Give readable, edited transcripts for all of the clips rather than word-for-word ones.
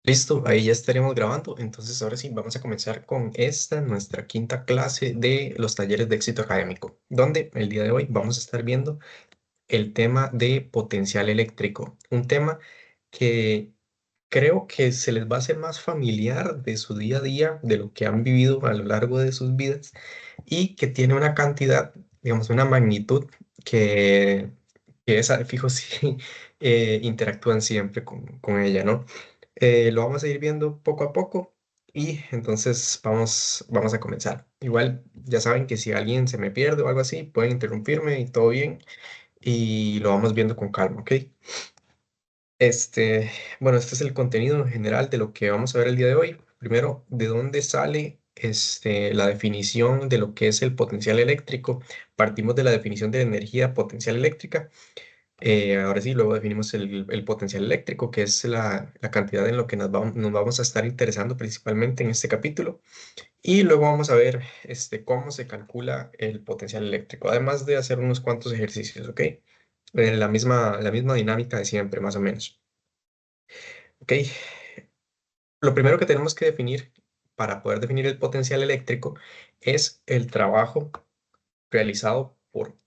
Listo, ahí ya estaremos grabando. Entonces, ahora sí, vamos a comenzar con esta, nuestra quinta clase de los talleres de éxito académico, donde el día de hoy vamos a estar viendo el tema de potencial eléctrico, un tema que creo que se les va a hacer más familiar de su día a día, de lo que han vivido a lo largo de sus vidas y que tiene una cantidad, digamos, una magnitud que, que es, fijo, sí, interactúan siempre con ella, ¿no? Lo vamos a ir viendo poco a poco y entonces vamos a comenzar. Igual ya saben que si alguien se me pierde o algo así, pueden interrumpirme y todo bien y lo vamos viendo con calma, ¿ok? Este, bueno, este es el contenido en general de lo que vamos a ver el día de hoy. Primero, ¿de dónde sale la definición de lo que es el potencial eléctrico? Partimos de la definición de energía potencial eléctrica. Ahora sí, luego definimos el potencial eléctrico, que es la cantidad en lo que nos vamos a estar interesando principalmente en este capítulo. Y luego vamos a ver cómo se calcula el potencial eléctrico, además de hacer unos cuantos ejercicios, ¿ok? La misma dinámica de siempre, más o menos. ¿Ok? Lo primero que tenemos que definir para poder definir el potencial eléctrico es el trabajo realizado por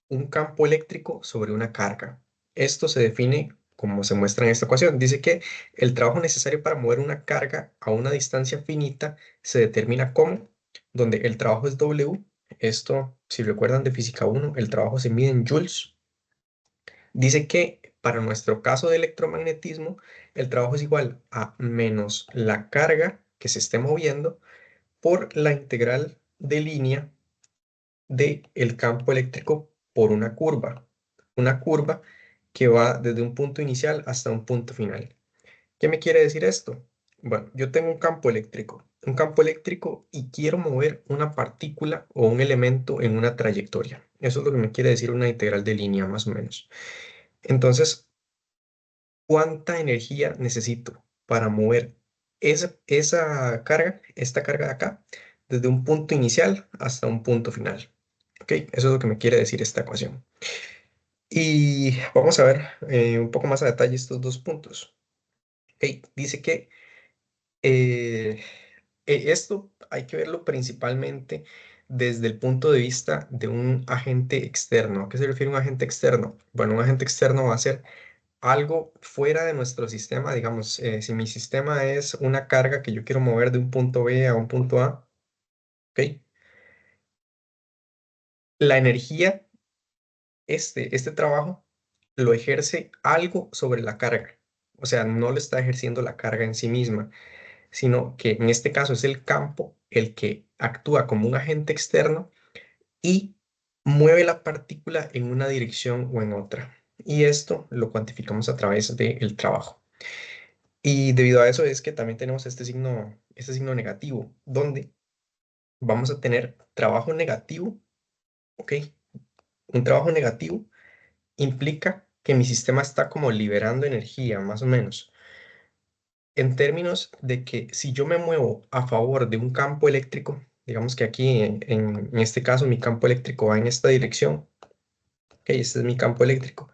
un campo eléctrico sobre una carga. Esto se define como se muestra en esta ecuación. Dice que el trabajo necesario para mover una carga a una distancia finita se determina como, donde el trabajo es W. Esto, si recuerdan de física 1, el trabajo se mide en joules. Dice que para nuestro caso de electromagnetismo, el trabajo es igual a menos la carga que se esté moviendo por la integral de línea del campo eléctrico por una curva. Una curva que va desde un punto inicial hasta un punto final. ¿Qué me quiere decir esto? Bueno, yo tengo un campo eléctrico y quiero mover una partícula o un elemento en una trayectoria. Eso es lo que me quiere decir una integral de línea, más o menos. Entonces, ¿cuánta energía necesito para mover esa carga, esta carga de acá, desde un punto inicial hasta un punto final? ¿Ok? Eso es lo que me quiere decir esta ecuación. Y vamos a ver un poco más a detalle estos dos puntos. Ok, dice que eh, esto hay que verlo principalmente desde el punto de vista de un agente externo. ¿A qué se refiere un agente externo? Bueno, un agente externo va a ser algo fuera de nuestro sistema. Digamos, si mi sistema es una carga que yo quiero mover de un punto B a un punto A, ¿ok? La energía, este trabajo, lo ejerce algo sobre la carga. O sea, no lo está ejerciendo la carga en sí misma, sino que en este caso es el campo el que actúa como un agente externo y mueve la partícula en una dirección o en otra. Y esto lo cuantificamos a través del trabajo. Y debido a eso es que también tenemos este signo negativo, donde vamos a tener trabajo negativo, ¿ok? Un trabajo negativo implica que mi sistema está como liberando energía, más o menos, en términos de que si yo me muevo a favor de un campo eléctrico, digamos que aquí en este caso mi campo eléctrico va en esta dirección, ¿ok? Este es mi campo eléctrico,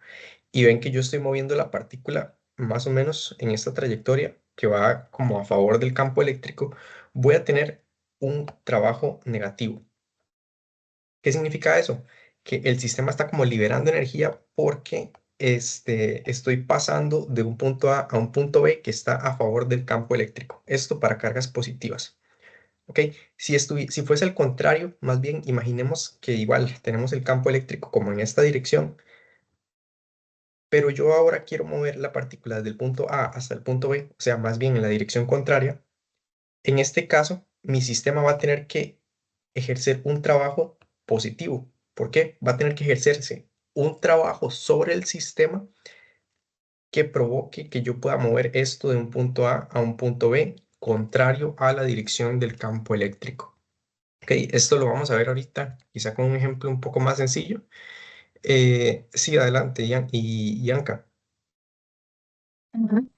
y ven que yo estoy moviendo la partícula más o menos en esta trayectoria que va como a favor del campo eléctrico, voy a tener un trabajo negativo. ¿Qué significa eso? Que el sistema está como liberando energía porque estoy pasando de un punto A a un punto B que está a favor del campo eléctrico. Esto para cargas positivas. ¿Ok? Si fuese al contrario, más bien imaginemos que igual tenemos el campo eléctrico como en esta dirección, pero yo ahora quiero mover la partícula desde el punto A hasta el punto B, o sea, más bien en la dirección contraria. En este caso, mi sistema va a tener que ejercer un trabajo positivo. ¿Por qué? Va a tener que ejercerse un trabajo sobre el sistema que provoque que yo pueda mover esto de un punto A un punto B, contrario a la dirección del campo eléctrico. Ok, esto lo vamos a ver ahorita, quizá con un ejemplo un poco más sencillo. Sí, adelante, Ianca. Ujú.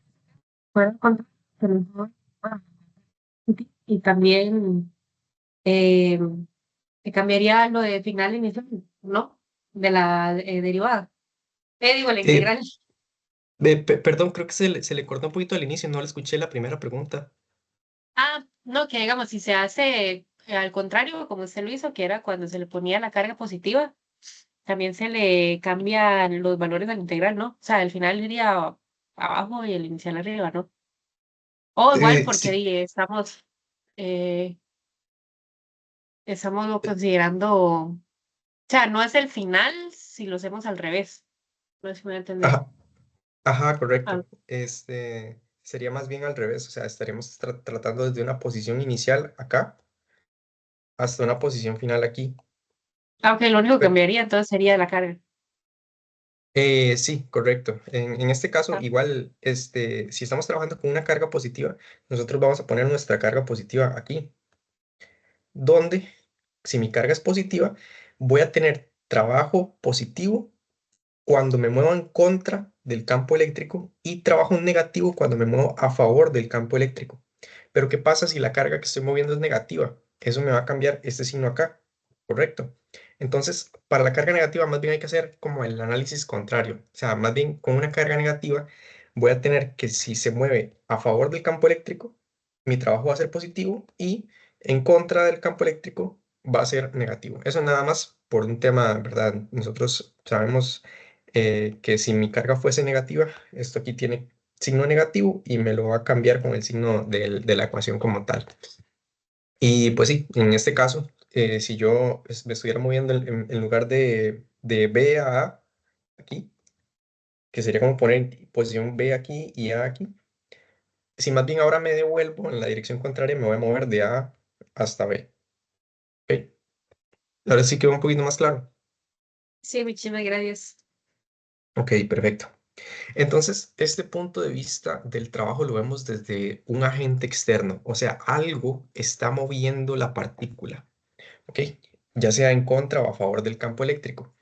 Puedo contar que mejor, bueno, y también eh, te cambiaría lo de final inicial, ¿no? De la derivada. Digo, la Eh, integral. Perdón, creo que se le cortó un poquito al inicio, no le escuché la primera pregunta. Ah, no, que digamos, si se hace al contrario, como usted lo hizo, que era cuando se le ponía la carga positiva, también se le cambian los valores al integral, ¿no? O sea, al final iría abajo y el inicial arriba, ¿no? O igual porque Sí, eh, estamos considerando, o sea, no es el final si lo hacemos al revés. No sé si me voy a entender. ajá, ajá, Ah, correcto. Sería más bien al revés, o sea, estaríamos tratando desde una posición inicial acá hasta una posición final aquí. aunque lo único que Pero, cambiaría entonces sería la carga. sí, correcto. En este caso, Ah, igual, si estamos trabajando con una carga positiva, nosotros vamos a poner nuestra carga positiva aquí, donde si mi carga es positiva, voy a tener trabajo positivo cuando me muevo en contra del campo eléctrico y trabajo negativo cuando me muevo a favor del campo eléctrico. Pero ¿qué pasa si la carga que estoy moviendo es negativa? Eso me va a cambiar este signo acá, ¿correcto? Entonces, para la carga negativa más bien hay que hacer como el análisis contrario. O sea, más bien con una carga negativa voy a tener que si se mueve a favor del campo eléctrico, mi trabajo va a ser positivo y en contra del campo eléctrico va a ser negativo. Eso nada más por un tema, ¿verdad? Nosotros sabemos que si mi carga fuese negativa, esto aquí tiene signo negativo y me lo va a cambiar con el signo de la ecuación como tal. Y pues sí, en este caso, si yo me estuviera moviendo en lugar de B a A aquí, que sería como poner posición B aquí y A aquí, si más bien ahora me devuelvo en la dirección contraria, me voy a mover de A hasta B. ¿Ok? Ahora sí quedó un poquito más claro. sí, muchísimas gracias. Ok, perfecto. Entonces, este punto de vista del trabajo lo vemos desde un agente externo, o sea, algo está moviendo la partícula, ¿ok? Ya sea en contra o a favor del campo eléctrico.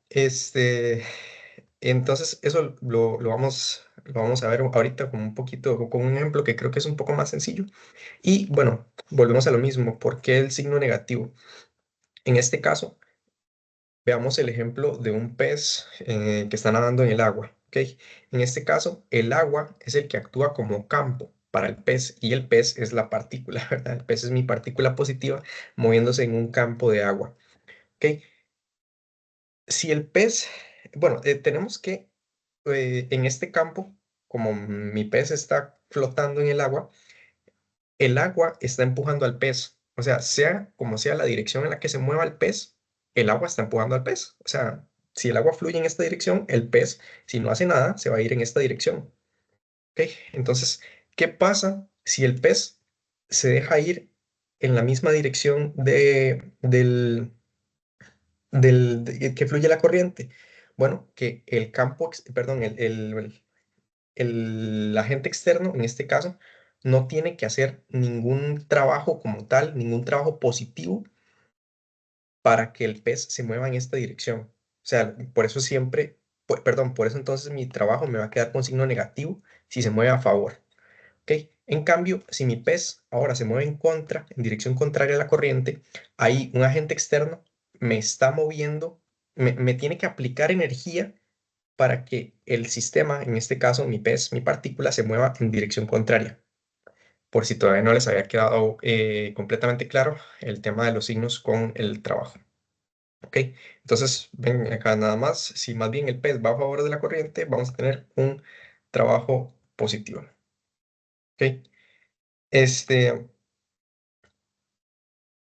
Este, entonces, eso lo vamos a ver ahorita con un poquito, con un ejemplo que creo que es un poco más sencillo. Y bueno, volvemos a lo mismo. ¿Por qué el signo negativo? En este caso, veamos el ejemplo de un pez que está nadando en el agua. ¿Ok? En este caso, el agua es el que actúa como campo para el pez y el pez es la partícula, ¿verdad? El pez es mi partícula positiva moviéndose en un campo de agua. ¿Ok? Si el pez, bueno, tenemos que en este campo, como mi pez está flotando en el agua está empujando al pez. O sea como sea la dirección en la que se mueva el pez, el agua está empujando al pez. O sea, si el agua fluye en esta dirección, el pez, si no hace nada, se va a ir en esta dirección. ¿Ok? Entonces, ¿qué pasa si el pez se deja ir en la misma dirección que fluye la corriente? Bueno, que el campo, perdón, el agente externo, en este caso, no tiene que hacer ningún trabajo como tal, ningún trabajo positivo para que el pez se mueva en esta dirección. O sea, por eso siempre, perdón, por eso entonces mi trabajo me va a quedar con signo negativo si se mueve a favor. ¿Ok? En cambio, si mi pez ahora se mueve en contra, en dirección contraria a la corriente, ahí un agente externo me está moviendo, me tiene que aplicar energía para que el sistema, en este caso mi pez, mi partícula, se mueva en dirección contraria. Por si todavía no les había quedado completamente claro el tema de los signos con el trabajo. ¿Ok? Entonces, ven acá nada más, si más bien el pez va a favor de la corriente, vamos a tener un trabajo positivo. ¿Ok? Este,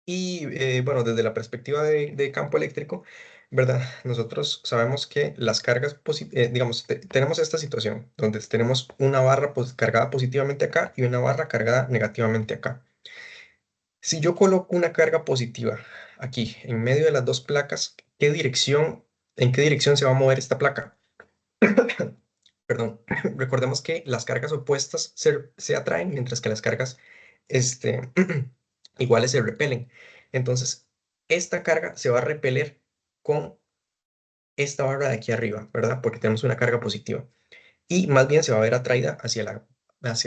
Y bueno, desde la perspectiva de campo eléctrico, ¿verdad? Nosotros sabemos que las cargas, digamos, tenemos esta situación donde tenemos una barra cargada positivamente acá y una barra cargada negativamente acá. Si yo coloco una carga positiva aquí, en medio de las dos placas, en qué dirección se va a mover esta placa? Perdón, recordemos que las cargas opuestas se atraen, mientras que las cargas este, iguales se repelen. Entonces, esta carga se va a repeler con esta barra de aquí arriba, ¿verdad? Porque tenemos una carga positiva. Y más bien se va a ver atraída hacia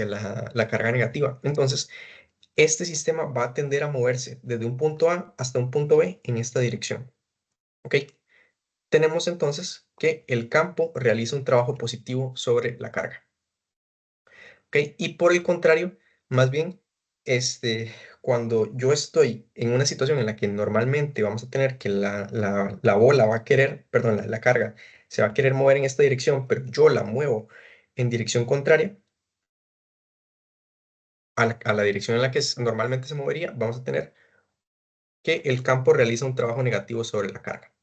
la carga negativa. Entonces, este sistema va a tender a moverse desde un punto A hasta un punto B en esta dirección. ¿Ok? Tenemos entonces que el campo realiza un trabajo positivo sobre la carga. ¿Ok? Y por el contrario, más bien, cuando yo estoy en una situación en la que normalmente vamos a tener que la bola va a querer, perdón, la carga se va a querer mover en esta dirección, pero yo la muevo en dirección contraria a la dirección en la que normalmente se movería, vamos a tener que el campo realiza un trabajo negativo sobre la carga.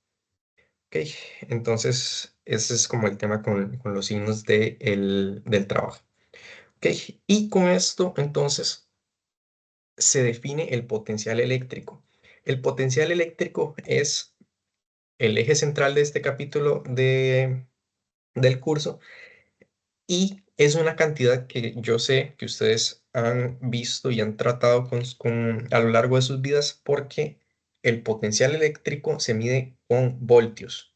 ¿Ok? Entonces, ese es como el tema con los signos del trabajo. ¿Ok? Y con esto, entonces, se define el potencial eléctrico. El potencial eléctrico es el eje central de este capítulo del curso y es una cantidad que yo sé que ustedes han visto y han tratado a lo largo de sus vidas porque el potencial eléctrico se mide con voltios.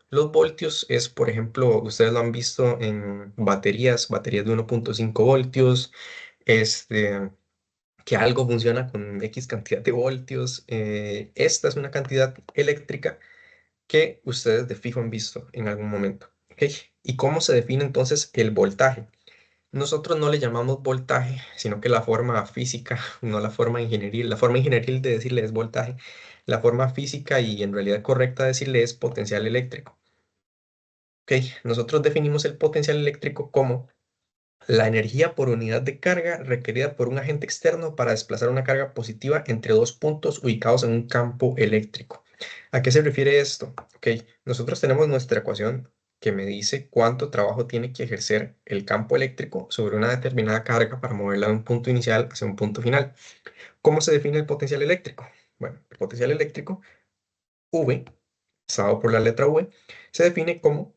Los voltios es, por ejemplo, ustedes lo han visto en baterías de 1.5 voltios, este, que algo funciona con X cantidad de voltios. Esta es una cantidad eléctrica que ustedes de fijo han visto en algún momento. ¿Ok? ¿Y cómo se define entonces el voltaje? Nosotros no le llamamos voltaje, sino que la forma física, no la forma ingenieril. La forma ingenieril de decirle es voltaje. La forma física y en realidad correcta de decirle es potencial eléctrico. ¿Ok? Nosotros definimos el potencial eléctrico como la energía por unidad de carga requerida por un agente externo para desplazar una carga positiva entre dos puntos ubicados en un campo eléctrico. ¿A qué se refiere esto? Ok, nosotros tenemos nuestra ecuación que me dice cuánto trabajo tiene que ejercer el campo eléctrico sobre una determinada carga para moverla de un punto inicial hacia un punto final. ¿Cómo se define el potencial eléctrico? Bueno, el potencial eléctrico, V, dado por la letra V, se define como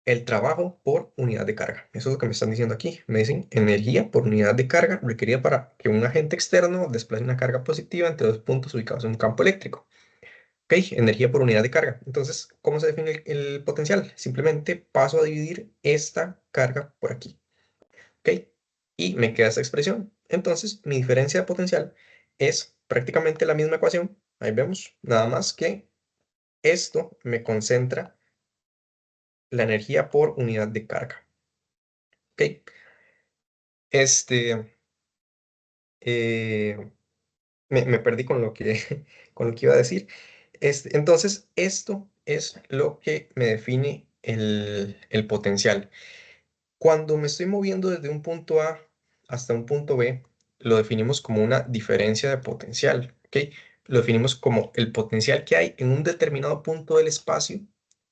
el trabajo por unidad de carga. Eso es lo que me están diciendo aquí. Me dicen energía por unidad de carga requerida para que un agente externo desplace una carga positiva entre dos puntos ubicados en un campo eléctrico. Ok, energía por unidad de carga. Entonces, ¿cómo se define el potencial? Simplemente paso a dividir esta carga por aquí. Ok, y me queda esta expresión. Entonces, mi diferencia de potencial es prácticamente la misma ecuación. Ahí vemos, nada más que esto me concentra la energía por unidad de carga. Ok. Este, eh, me perdí con lo que, con lo que iba a decir. Entonces, esto es lo que me define el potencial. Cuando me estoy moviendo desde un punto A hasta un punto B, lo definimos como una diferencia de potencial, ¿ok? Lo definimos como el potencial que hay en un determinado punto del espacio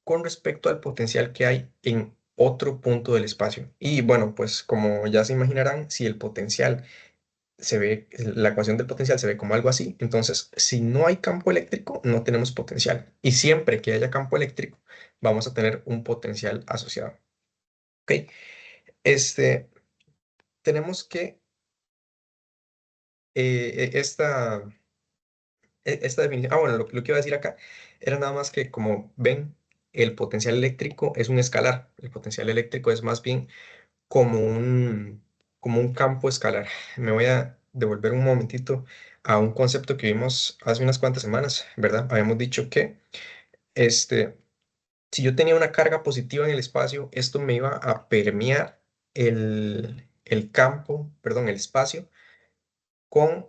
con respecto al potencial que hay en otro punto del espacio. Y bueno, pues como ya se imaginarán, si el potencial la ecuación del potencial se ve como algo así. Entonces, si no hay campo eléctrico, no tenemos potencial. Y siempre que haya campo eléctrico, vamos a tener un potencial asociado. ¿Ok? Este, tenemos que esta definición, bueno, lo que iba a decir acá era nada más que como ven, el potencial eléctrico es un escalar. El potencial eléctrico es más bien como un campo escalar. Me voy a devolver un momentito a un concepto que vimos hace unas cuantas semanas, ¿verdad? Habíamos dicho que este, si yo tenía una carga positiva en el espacio, esto me iba a permear el campo, perdón, el espacio con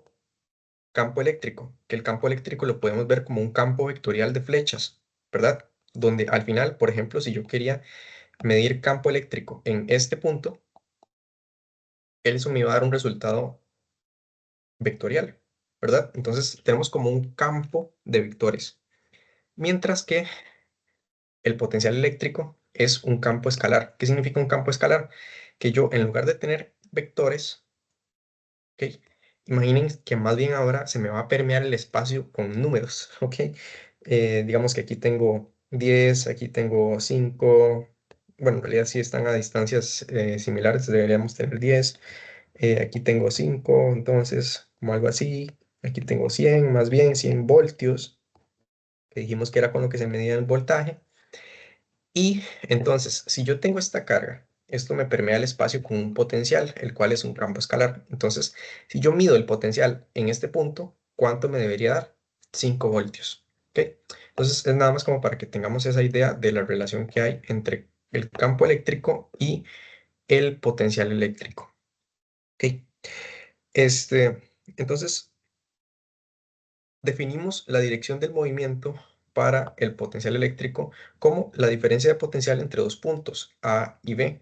campo eléctrico, que el campo eléctrico lo podemos ver como un campo vectorial de flechas, ¿verdad? Donde al final, por ejemplo, si yo quería medir campo eléctrico en este punto, eso me iba a dar un resultado vectorial, ¿verdad? Entonces tenemos como un campo de vectores, mientras que el potencial eléctrico es un campo escalar. ¿Qué significa un campo escalar? Que yo en lugar de tener vectores, ¿ok? Imaginen que más bien ahora se me va a permear el espacio con números, ¿ok? Digamos que aquí tengo 10, aquí tengo 5, bueno, en realidad sí están a distancias similares, deberíamos tener 10. Aquí tengo 5, entonces, como algo así. Aquí tengo 100, más bien 100 voltios, que dijimos que era con lo que se medía el voltaje. Y entonces, si yo tengo esta carga, esto me permea el espacio con un potencial, el cual es un campo escalar. Entonces, si yo mido el potencial en este punto, ¿cuánto me debería dar? 5 voltios. ¿Ok? Entonces es nada más como para que tengamos esa idea de la relación que hay entre el campo eléctrico y el potencial eléctrico. ¿Ok? Entonces, definimos la dirección del movimiento para el potencial eléctrico como la diferencia de potencial entre dos puntos, A y B,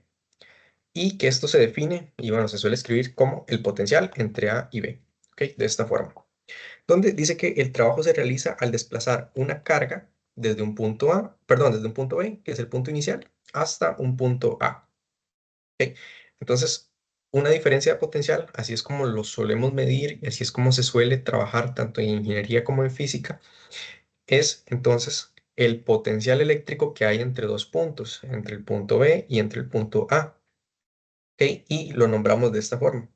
y que esto se define, y bueno, se suele escribir como el potencial entre A y B, ¿ok? De esta forma, donde dice que el trabajo se realiza al desplazar una carga desde un punto A, perdón, desde un punto B, que es el punto inicial, hasta un punto A, ¿ok? Entonces, una diferencia de potencial, así es como lo solemos medir, y así es como se suele trabajar tanto en ingeniería como en física, es entonces el potencial eléctrico que hay entre dos puntos, entre el punto B y entre el punto A. ¿Ok? Y lo nombramos de esta forma,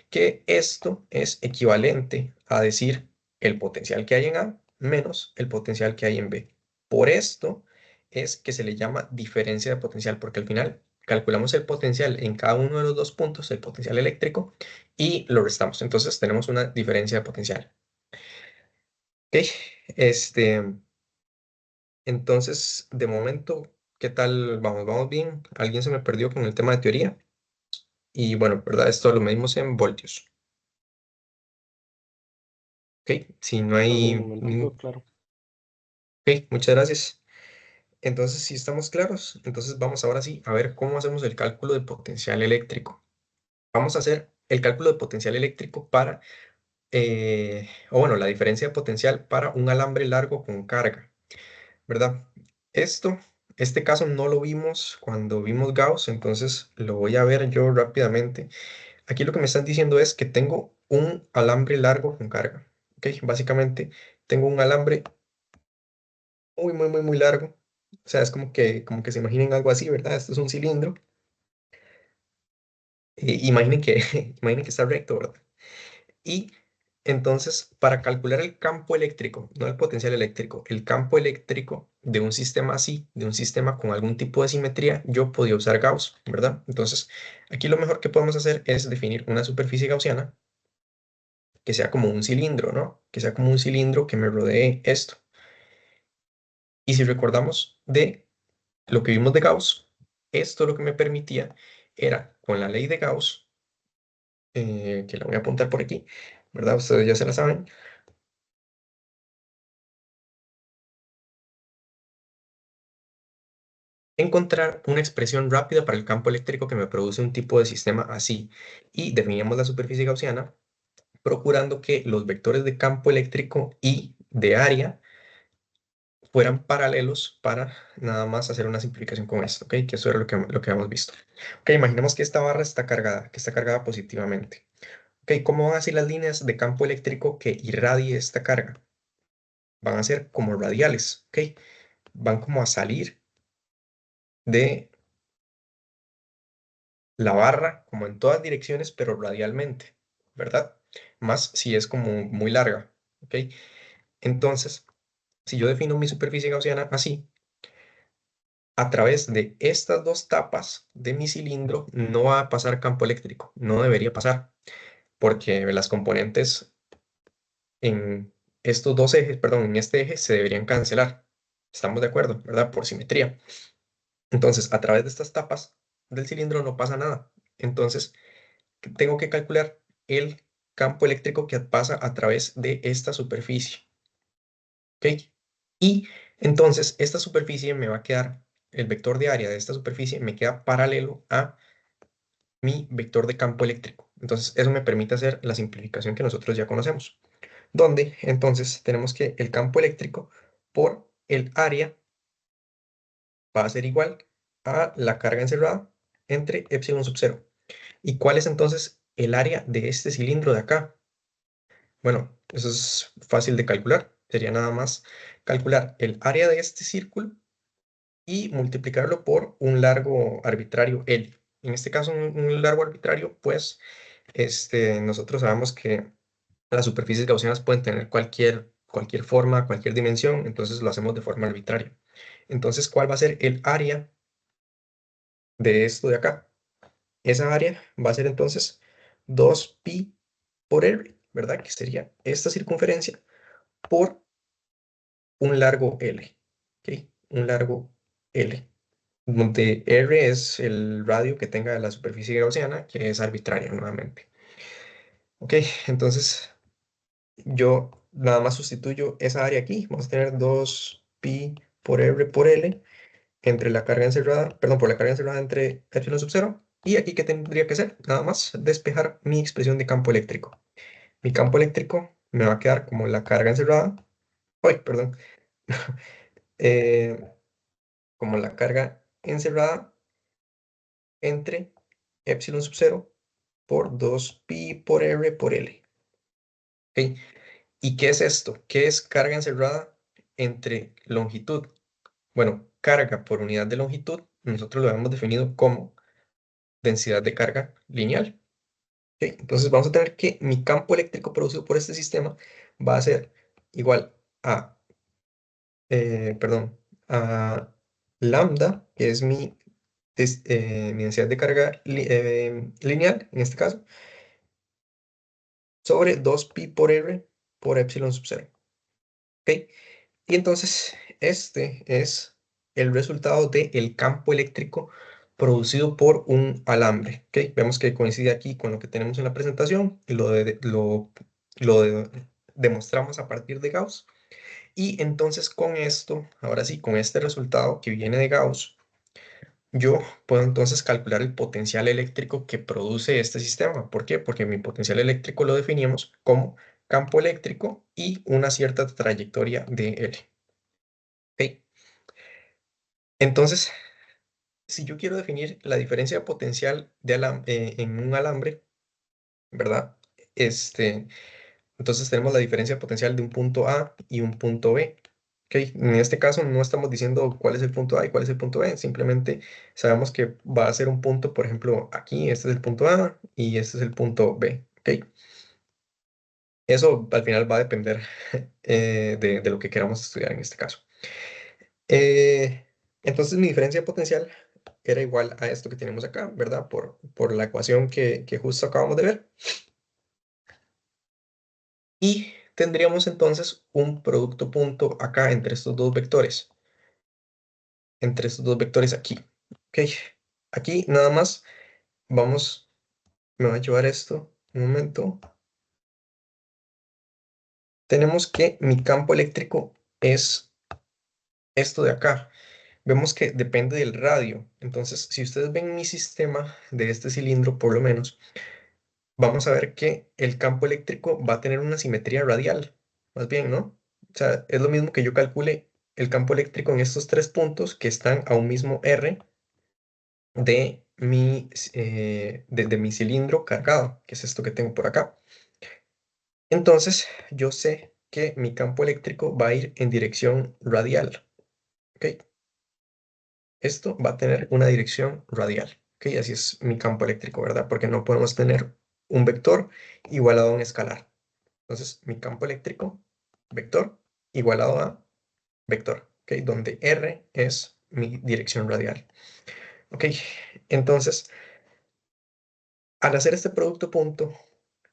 que esto es equivalente a decir el potencial que hay en A menos el potencial que hay en B. Por esto es que se le llama diferencia de potencial, porque al final calculamos el potencial en cada uno de los dos puntos, el potencial eléctrico, y lo restamos. Entonces tenemos una diferencia de potencial. ¿Ok? Este, entonces, de momento, ¿qué tal? Vamos, vamos bien. Alguien se me perdió con el tema de teoría. Y bueno, ¿verdad? Esto lo medimos en voltios. ¿Ok? Si no Por el hay... momento, claro. Ok, muchas gracias. Entonces, si estamos claros, entonces vamos ahora sí a ver cómo hacemos el cálculo de potencial eléctrico. Vamos a hacer el cálculo de potencial eléctrico para, o bueno, la diferencia de potencial para un alambre largo con carga, ¿verdad? Esto, este caso no lo vimos cuando vimos Gauss, entonces lo voy a ver yo rápidamente. Aquí lo que me están diciendo es que tengo un alambre largo con carga, ¿ok? Básicamente tengo un alambre muy, muy, muy, muy largo. O sea, es como que se imaginen algo así, ¿verdad? Esto es un cilindro. Imaginen que, imaginen que está recto, ¿verdad? Y entonces, para calcular el campo eléctrico, no el potencial eléctrico, el campo eléctrico de un sistema así, de un sistema con algún tipo de simetría, yo podía usar Gauss, ¿verdad? Entonces, aquí lo mejor que podemos hacer es definir una superficie gaussiana que sea como un cilindro, ¿no? Que sea como un cilindro que me rodee esto. Y si recordamos de lo que vimos de Gauss, esto lo que me permitía era, con la ley de Gauss, que la voy a apuntar por aquí, ¿verdad? Ustedes ya se la saben. Encontrar una expresión rápida para el campo eléctrico que me produce un tipo de sistema así. Y definíamos la superficie gaussiana procurando que los vectores de campo eléctrico y de área fueran paralelos para nada más hacer una simplificación con esto, ¿ok? Que eso era lo que hemos visto. Ok, imaginemos que esta barra está cargada, que está cargada positivamente. Ok, ¿cómo van a ser las líneas de campo eléctrico que irradie esta carga? Van a ser como radiales, ¿ok? Van como a salir de la barra, como en todas direcciones, pero radialmente, ¿verdad? Más si es como muy larga, ¿ok? Entonces, si yo defino mi superficie gaussiana así, a través de estas dos tapas de mi cilindro no va a pasar campo eléctrico, no debería pasar, porque las componentes en estos dos ejes, perdón, en este eje se deberían cancelar. Estamos de acuerdo, ¿verdad? Por simetría. Entonces, a través de estas tapas del cilindro no pasa nada. Entonces, tengo que calcular el campo eléctrico que pasa a través de esta superficie. ¿Ok? Y entonces, esta superficie me va a quedar, el vector de área de esta superficie me queda paralelo a mi vector de campo eléctrico. Entonces, eso me permite hacer la simplificación que nosotros ya conocemos, donde entonces tenemos que el campo eléctrico por el área va a ser igual a la carga encerrada entre epsilon sub 0. ¿Y cuál es entonces el área de este cilindro de acá? Bueno, eso es fácil de calcular. Sería nada más calcular el área de este círculo y multiplicarlo por un largo arbitrario L. En este caso, un largo arbitrario, pues nosotros sabemos que las superficies gaussianas pueden tener cualquier forma, cualquier dimensión, entonces lo hacemos de forma arbitraria. Entonces, ¿cuál va a ser el área de esto de acá? Esa área va a ser entonces 2pi por R, ¿verdad? Que sería esta circunferencia por un largo L, ¿ok? Un largo L, donde R es el radio que tenga la superficie gaussiana, que es arbitraria nuevamente. Ok, entonces yo nada más sustituyo esa área aquí. Vamos a tener 2pi por R por L entre la carga encerrada, perdón, por la carga encerrada entre epsilon sub 0. Y aquí, ¿qué tendría que hacer? Nada más despejar mi expresión de campo eléctrico. Mi campo eléctrico me va a quedar como la carga encerrada. Uy, perdón. eh, como la carga encerrada entre epsilon sub 0 por 2pi por R por L. ¿Ok? ¿Y qué es esto? ¿Qué es carga encerrada entre longitud? Bueno, carga por unidad de longitud, nosotros lo hemos definido como densidad de carga lineal. ¿Ok? Entonces vamos a tener que mi campo eléctrico producido por este sistema va a ser igual a, perdón, a lambda, que es mi densidad de carga lineal, en este caso, sobre 2pi por R por epsilon sub 0. ¿Ok? Y entonces este es el resultado del campo eléctrico producido por un alambre. ¿Ok? Vemos que coincide aquí con lo que tenemos en la presentación y demostramos a partir de Gauss. Y entonces con esto, ahora sí, con este resultado que viene de Gauss, yo puedo entonces calcular el potencial eléctrico que produce este sistema. ¿Por qué? Porque mi potencial eléctrico lo definimos como campo eléctrico y una cierta trayectoria de L. ¿Ok? Entonces, si yo quiero definir la diferencia potencial en un alambre, ¿verdad? Este, entonces tenemos la diferencia potencial de un punto A y un punto B. ¿Ok? En este caso no estamos diciendo cuál es el punto A y cuál es el punto B, simplemente sabemos que va a ser un punto, por ejemplo, aquí, este es el punto A y este es el punto B. ¿Ok? Eso al final va a depender de lo que queramos estudiar en este caso. Eh, entonces mi diferencia potencial era igual a esto que tenemos acá, ¿verdad? Por la ecuación que justo acabamos de ver. Y tendríamos entonces un producto punto acá entre estos dos vectores. Entre estos dos vectores aquí. ¿Ok? Aquí nada más vamos, me va a llevar esto un momento. Tenemos que mi campo eléctrico es esto de acá. Vemos que depende del radio. Entonces, si ustedes ven mi sistema de este cilindro, por lo menos, vamos a ver que el campo eléctrico va a tener una simetría radial, más bien, ¿no? O sea, es lo mismo que yo calcule el campo eléctrico en estos tres puntos que están a un mismo R de mi cilindro cargado, que es esto que tengo por acá. Entonces, yo sé que mi campo eléctrico va a ir en dirección radial, ¿ok? Esto va a tener una dirección radial, ¿ok? Así es mi campo eléctrico, ¿verdad? Porque no podemos tener un vector igualado a un escalar. Entonces, mi campo eléctrico, vector, igualado a vector, ¿ok? Donde R es mi dirección radial. ¿Ok? Entonces, al hacer este producto punto,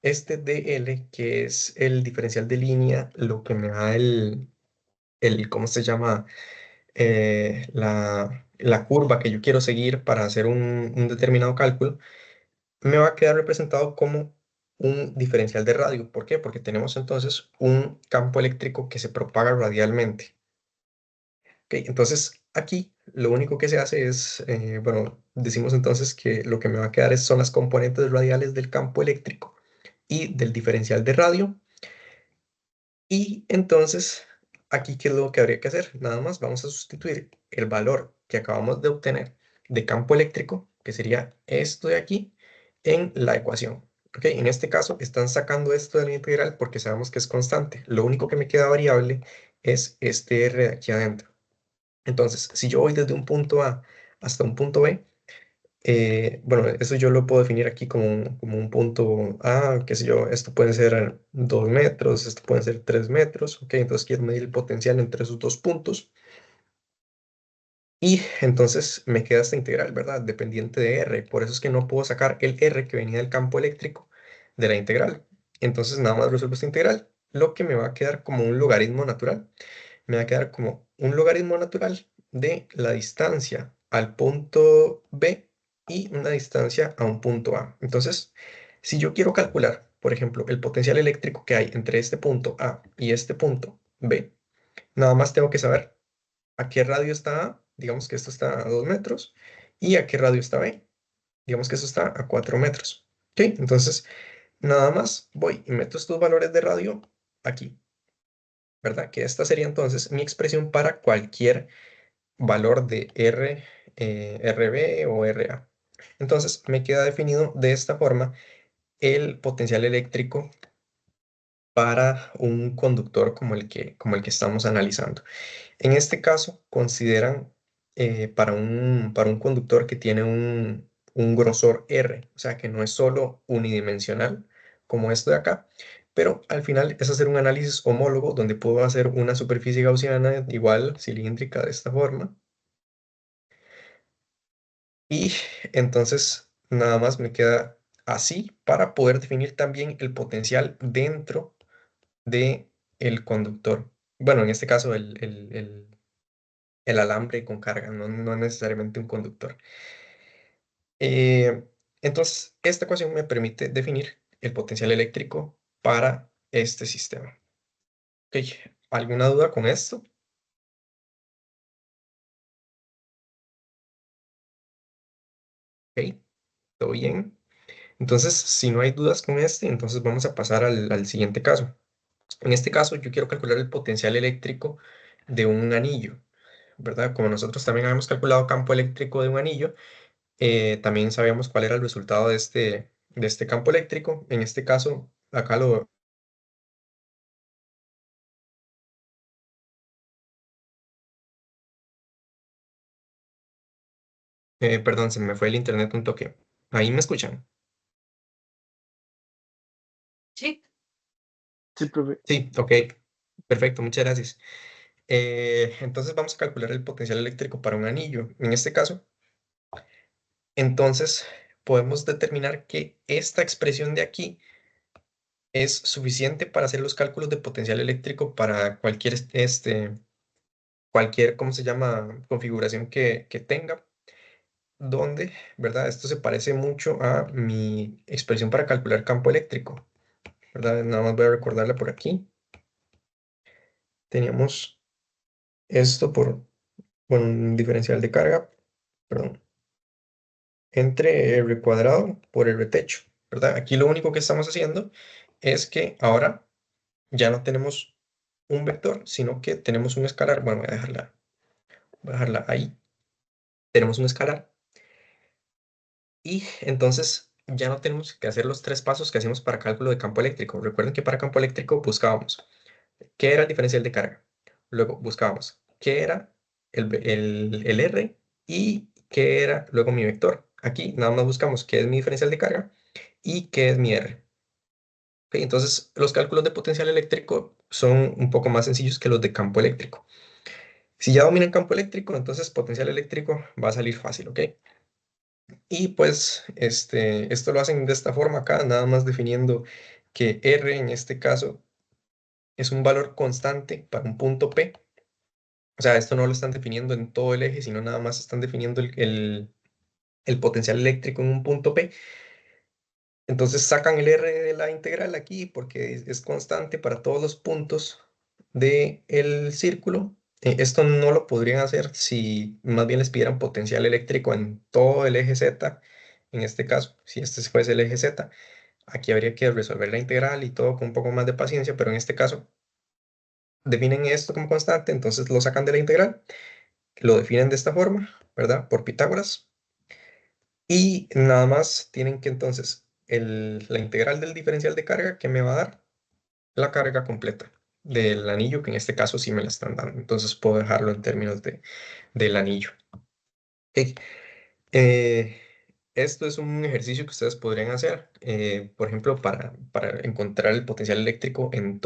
este dl, que es el diferencial de línea, lo que me da ¿cómo se llama? La curva que yo quiero seguir para hacer un determinado cálculo, me va a quedar representado como un diferencial de radio. ¿Por qué? Porque tenemos entonces un campo eléctrico que se propaga radialmente. ¿Ok? Entonces, aquí lo único que se hace es, bueno, decimos entonces que lo que me va a quedar son las componentes radiales del campo eléctrico y del diferencial de radio. Y entonces, aquí, ¿qué es lo que habría que hacer? Nada más vamos a sustituir el valor que acabamos de obtener de campo eléctrico, que sería esto de aquí, en la ecuación. ¿Ok? En este caso, están sacando esto de la integral porque sabemos que es constante. Lo único que me queda variable es este R de aquí adentro. Entonces, si yo voy desde un punto A hasta un punto B, bueno, eso yo lo puedo definir aquí como un punto A, qué sé yo, esto puede ser 2 metros, esto pueden ser 3 metros, ok, entonces quiero medir el potencial entre esos dos puntos. Y entonces me queda esta integral, ¿verdad? Dependiente de R. Por eso es que no puedo sacar el R que venía del campo eléctrico de la integral. Entonces nada más resuelvo esta integral, lo que me va a quedar como un logaritmo natural. me va a quedar como un logaritmo natural de la distancia al punto B y una distancia a un punto A. Entonces, si yo quiero calcular, por ejemplo, el potencial eléctrico que hay entre este punto A y este punto B, nada más tengo que saber a qué radio está A, digamos que esto está a 2 metros, y a qué radio está B, digamos que eso está a 4 metros. ¿Ok? Entonces, nada más voy y meto estos valores de radio aquí, ¿verdad? Que esta sería entonces mi expresión para cualquier valor de RB o RA. Entonces, me queda definido de esta forma el potencial eléctrico para un conductor como el que estamos analizando. En este caso, consideran para un conductor que tiene un grosor R, o sea que no es solo unidimensional como esto de acá, pero al final es hacer un análisis homólogo donde puedo hacer una superficie gaussiana igual cilíndrica de esta forma y entonces nada más me queda así para poder definir también el potencial dentro de el conductor. Bueno, en este caso el alambre con carga, no necesariamente un conductor. Eh, entonces, esta ecuación me permite definir el potencial eléctrico para este sistema. Ok, ¿alguna duda con esto? Ok, ¿todo bien? Entonces, si no hay dudas con este, entonces vamos a pasar al siguiente caso. En este caso, yo quiero calcular el potencial eléctrico de un anillo, ¿verdad? Como nosotros también habíamos calculado campo eléctrico de un anillo, también sabíamos cuál era el resultado de este campo eléctrico. En este caso, acá perdón, se me fue el internet un toque. ¿Ahí me escuchan? Sí, Sí, profe. Sí, ok, perfecto, muchas gracias. Entonces vamos a calcular el potencial eléctrico para un anillo. En este caso, entonces podemos determinar que esta expresión de aquí es suficiente para hacer los cálculos de potencial eléctrico para cualquier, ¿cómo se llama?, configuración que tenga, donde, ¿verdad? Esto se parece mucho a mi expresión para calcular campo eléctrico, ¿verdad? Nada más voy a recordarla por aquí. Teníamos esto bueno, un diferencial de carga, perdón, entre R cuadrado por R techo, ¿verdad? Aquí lo único que estamos haciendo es que ahora ya no tenemos un vector, sino que tenemos un escalar. Bueno, voy a dejarla ahí. Tenemos un escalar y entonces ya no tenemos que hacer los tres pasos que hacíamos para cálculo de campo eléctrico. Recuerden que para campo eléctrico buscábamos qué era el diferencial de carga. Luego buscábamos qué era el R y qué era luego mi vector. Aquí nada más buscamos qué es mi diferencial de carga y qué es mi R. Ok, entonces, los cálculos de potencial eléctrico son un poco más sencillos que los de campo eléctrico. Si ya dominan campo eléctrico, entonces potencial eléctrico va a salir fácil, ¿ok? Y pues esto lo hacen de esta forma acá, nada más definiendo que R en este caso es un valor constante para un punto P. O sea, esto no lo están definiendo en todo el eje, sino nada más están definiendo el potencial eléctrico en un punto P. Entonces sacan el R de la integral aquí porque es constante para todos los puntos del círculo. Esto no lo podrían hacer si más bien les pidieran potencial eléctrico en todo el eje Z. En este caso, si este fuese el eje Z, aquí habría que resolver la integral y todo con un poco más de paciencia, pero en este caso definen esto como constante, entonces lo sacan de la integral, lo definen de esta forma, ¿verdad? Por Pitágoras. Y nada más tienen que entonces la integral del diferencial de carga que me va a dar la carga completa del anillo, que en este caso sí me la están dando. Entonces puedo dejarlo en términos del anillo. Ok. Eh, Esto es un ejercicio que ustedes podrían hacer, por ejemplo, para encontrar el potencial eléctrico en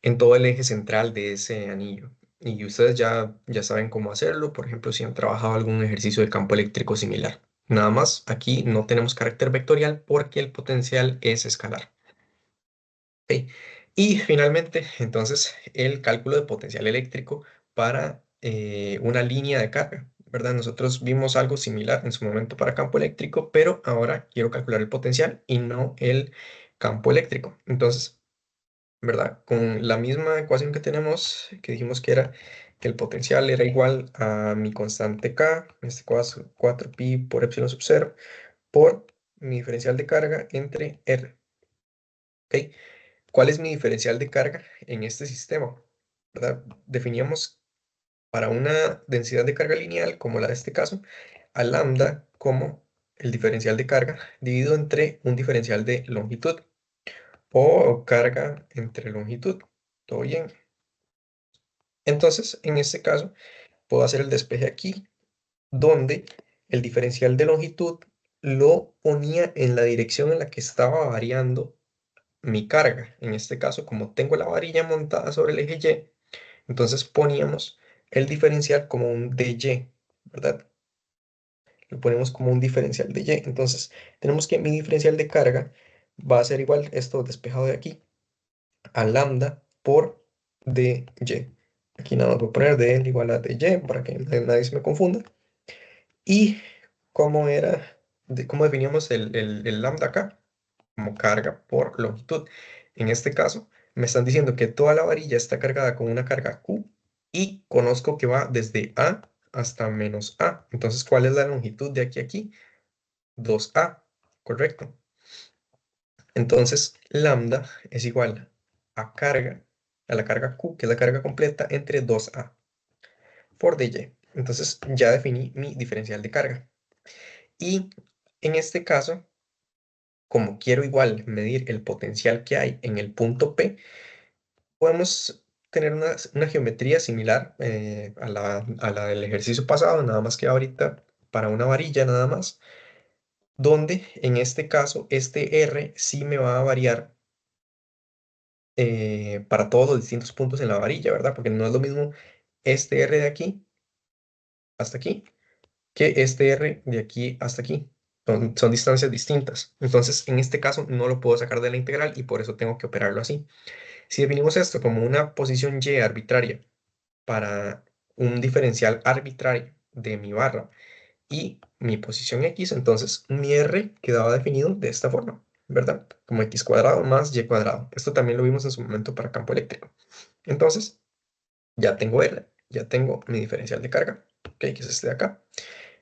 en todo el eje central de ese anillo. Y ustedes ya saben cómo hacerlo, por ejemplo, si han trabajado algún ejercicio de campo eléctrico similar. Nada más, aquí no tenemos carácter vectorial porque el potencial es escalar. Ok. Y finalmente, entonces, el cálculo de potencial eléctrico para una línea de carga, ¿verdad? Nosotros vimos algo similar en su momento para campo eléctrico, pero ahora quiero calcular el potencial y no el campo eléctrico. Entonces, ¿verdad? Con la misma ecuación que tenemos, que dijimos que era que el potencial era igual a mi constante K, en este caso 4pi por epsilon sub 0, por mi diferencial de carga entre R. ¿Ok? ¿Cuál es mi diferencial de carga en este sistema? ¿Verdad? Definíamos para una densidad de carga lineal, como la de este caso, a lambda como el diferencial de carga dividido entre un diferencial de longitud o carga entre longitud. ¿Todo bien? Entonces, en este caso, puedo hacer el despeje aquí, donde el diferencial de longitud lo ponía en la dirección en la que estaba variando mi carga. En este caso, como tengo la varilla montada sobre el eje Y, entonces poníamos el diferencial como un dy, ¿verdad? Lo ponemos como un diferencial de y. Entonces, tenemos que mi diferencial de carga va a ser igual, esto despejado de aquí, a lambda por dy. Aquí nada más voy a poner dl igual a dy para que nadie se me confunda. ¿Y cómo era, cómo definíamos el lambda acá? Como carga por longitud. En este caso, me están diciendo que toda la varilla está cargada con una carga Q y conozco que va desde A hasta menos A. Entonces, ¿cuál es la longitud de aquí a aquí? 2A, correcto. Entonces, lambda es igual a la carga Q, que es la carga completa, entre 2A por dy. Entonces, ya definí mi diferencial de carga. Y en este caso, como quiero igual medir el potencial que hay en el punto P, podemos tener una geometría similar a la del ejercicio pasado, nada más que ahorita para una varilla nada más, donde en este caso este R sí me va a variar para todos los distintos puntos en la varilla, ¿verdad? Porque no es lo mismo este R de aquí hasta aquí que este R de aquí hasta aquí. Son distancias distintas. Entonces, en este caso no lo puedo sacar de la integral y por eso tengo que operarlo así. Si definimos esto como una posición y arbitraria para un diferencial arbitrario de mi barra y mi posición x, entonces mi r quedaba definido de esta forma, ¿verdad? Como x cuadrado más y cuadrado. Esto también lo vimos en su momento para campo eléctrico. Entonces, ya tengo r, ya tengo mi diferencial de carga, ¿ok? Que es este de acá.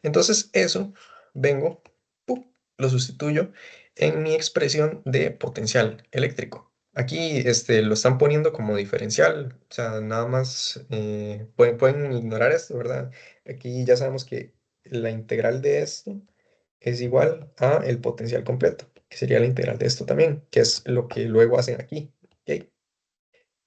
Entonces, eso vengo, ¡pum!, lo sustituyo en mi expresión de potencial eléctrico. Aquí lo están poniendo como diferencial, o sea, nada más pueden ignorar esto, ¿verdad? Aquí ya sabemos que la integral de esto es igual a el potencial completo, que sería la integral de esto también, que es lo que luego hacen aquí, ¿ok?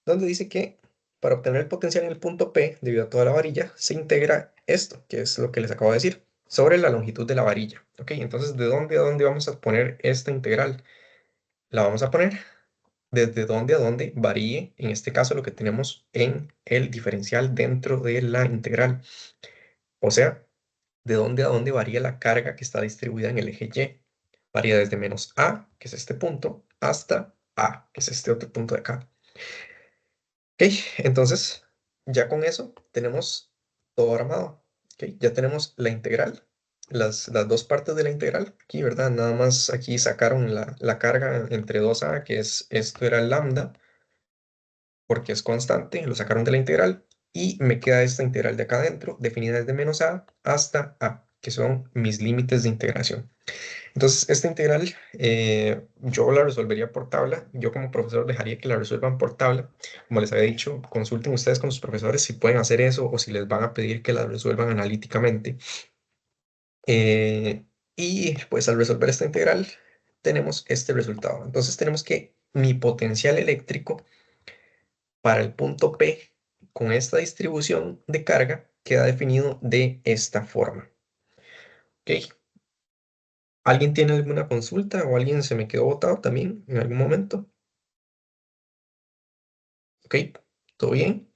Donde dice que para obtener el potencial en el punto P, debido a toda la varilla, se integra esto, que es lo que les acabo de decir, sobre la longitud de la varilla. ¿Ok? Entonces, ¿de dónde a dónde vamos a poner esta integral? La vamos a poner desde dónde a dónde varíe, en este caso, lo que tenemos en el diferencial dentro de la integral. O sea, de dónde a dónde varía la carga que está distribuida en el eje Y. Varía desde menos A, que es este punto, hasta A, que es este otro punto de acá. Ok, entonces ya con eso tenemos todo armado. Ok, ya tenemos la integral, las dos partes de la integral aquí, ¿verdad? Nada más aquí sacaron la carga entre 2a, que es esto era lambda, porque es constante, lo sacaron de la integral, y me queda esta integral de acá adentro, definida desde menos a hasta a, que son mis límites de integración. Entonces, esta integral yo la resolvería por tabla. Yo como profesor dejaría que la resuelvan por tabla. Como les había dicho, consulten ustedes con sus profesores si pueden hacer eso o si les van a pedir que la resuelvan analíticamente. Y pues al resolver esta integral tenemos este resultado. Entonces tenemos que mi potencial eléctrico para el punto P con esta distribución de carga queda definido de esta forma. ¿Ok? ¿Alguien tiene alguna consulta o alguien se me quedó botado también en algún momento? ¿Ok? ¿Todo bien?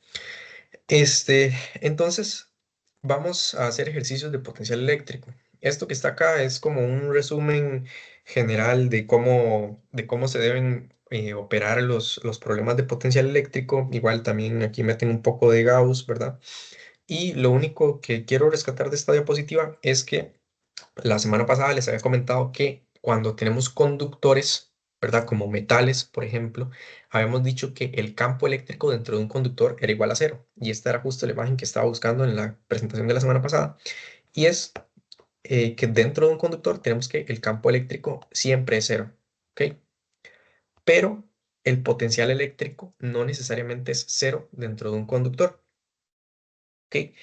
Entonces, vamos a hacer ejercicios de potencial eléctrico. Esto que está acá es como un resumen general de cómo se deben operar los problemas de potencial eléctrico. Igual también aquí meten un poco de Gauss, ¿verdad? Y lo único que quiero rescatar de esta diapositiva es que la semana pasada les había comentado que cuando tenemos conductores, ¿verdad? Como metales, por ejemplo, habíamos dicho que el campo eléctrico dentro de un conductor era igual a cero. Y esta era justo la imagen que estaba buscando en la presentación de la semana pasada. Y es que dentro de un conductor tenemos que el campo eléctrico siempre es cero, ¿ok? Pero el potencial eléctrico no necesariamente es cero dentro de un conductor, ¿ok?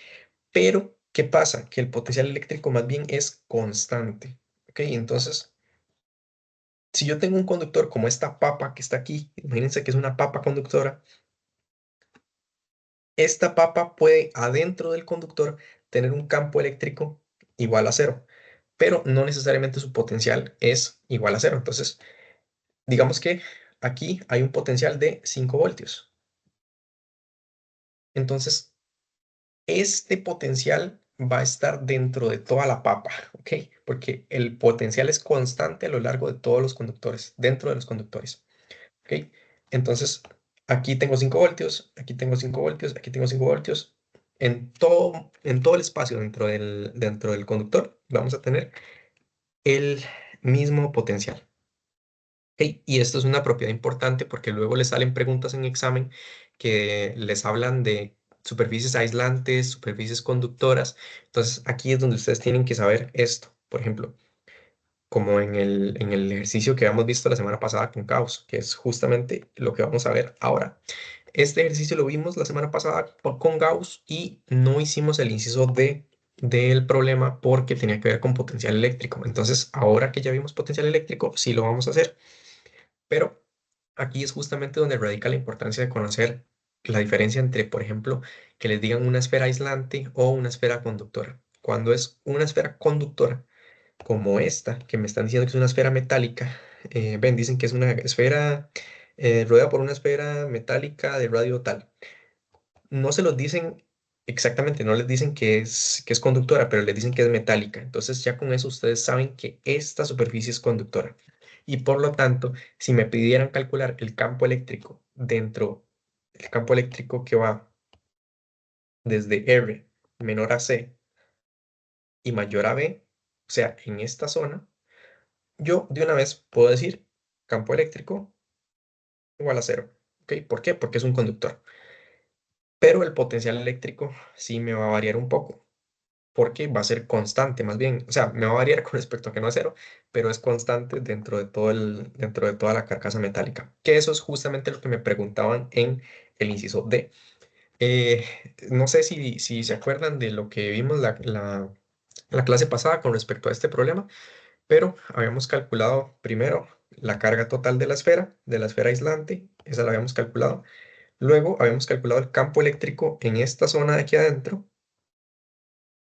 Pero, ¿qué pasa? Que el potencial eléctrico más bien es constante, ¿ok? Entonces, si yo tengo un conductor como esta papa que está aquí, imagínense que es una papa conductora, esta papa puede adentro del conductor tener un campo eléctrico igual a cero, pero no necesariamente su potencial es igual a cero. Entonces, digamos que aquí hay un potencial de 5 voltios. Entonces, este potencial va a estar dentro de toda la papa, ¿ok? Porque el potencial es constante a lo largo de todos los conductores, dentro de los conductores, ¿ok? Entonces, aquí tengo 5 voltios, aquí tengo 5 voltios, aquí tengo 5 voltios. En todo el espacio dentro del conductor vamos a tener el mismo potencial. ¿Ok? Y esto es una propiedad importante porque luego les salen preguntas en examen que les hablan de superficies aislantes, superficies conductoras. Entonces aquí es donde ustedes tienen que saber esto. Por ejemplo, como en el ejercicio que habíamos visto la semana pasada con Gauss, que es justamente lo que vamos a ver ahora. Este ejercicio lo vimos la semana pasada con Gauss y no hicimos el inciso D del problema porque tenía que ver con potencial eléctrico. Entonces, ahora que ya vimos potencial eléctrico, sí lo vamos a hacer. Pero aquí es justamente donde radica la importancia de conocer la diferencia entre, por ejemplo, que les digan una esfera aislante o una esfera conductora. Cuando es una esfera conductora, como esta, que me están diciendo que es una esfera metálica, ven, dicen que es una esfera rodeada por una esfera metálica de radio tal. No se los dicen exactamente, no les dicen que es conductora, pero les dicen que es metálica. Entonces ya con eso ustedes saben que esta superficie es conductora. Y por lo tanto, si me pidieran calcular el campo eléctrico el campo eléctrico que va desde R menor a C y mayor a B, o sea, en esta zona, yo de una vez puedo decir campo eléctrico igual a cero. ¿Ok? ¿Por qué? Porque es un conductor. Pero el potencial eléctrico sí me va a variar un poco, porque va a ser constante más bien. O sea, me va a variar con respecto a que no es cero, pero es constante dentro de toda la carcasa metálica. Que eso es justamente lo que me preguntaban en el inciso D. Eh, no sé si se acuerdan de lo que vimos la clase pasada con respecto a este problema, pero habíamos calculado primero la carga total de la esfera aislante, esa la habíamos calculado. Luego habíamos calculado el campo eléctrico en esta zona de aquí adentro,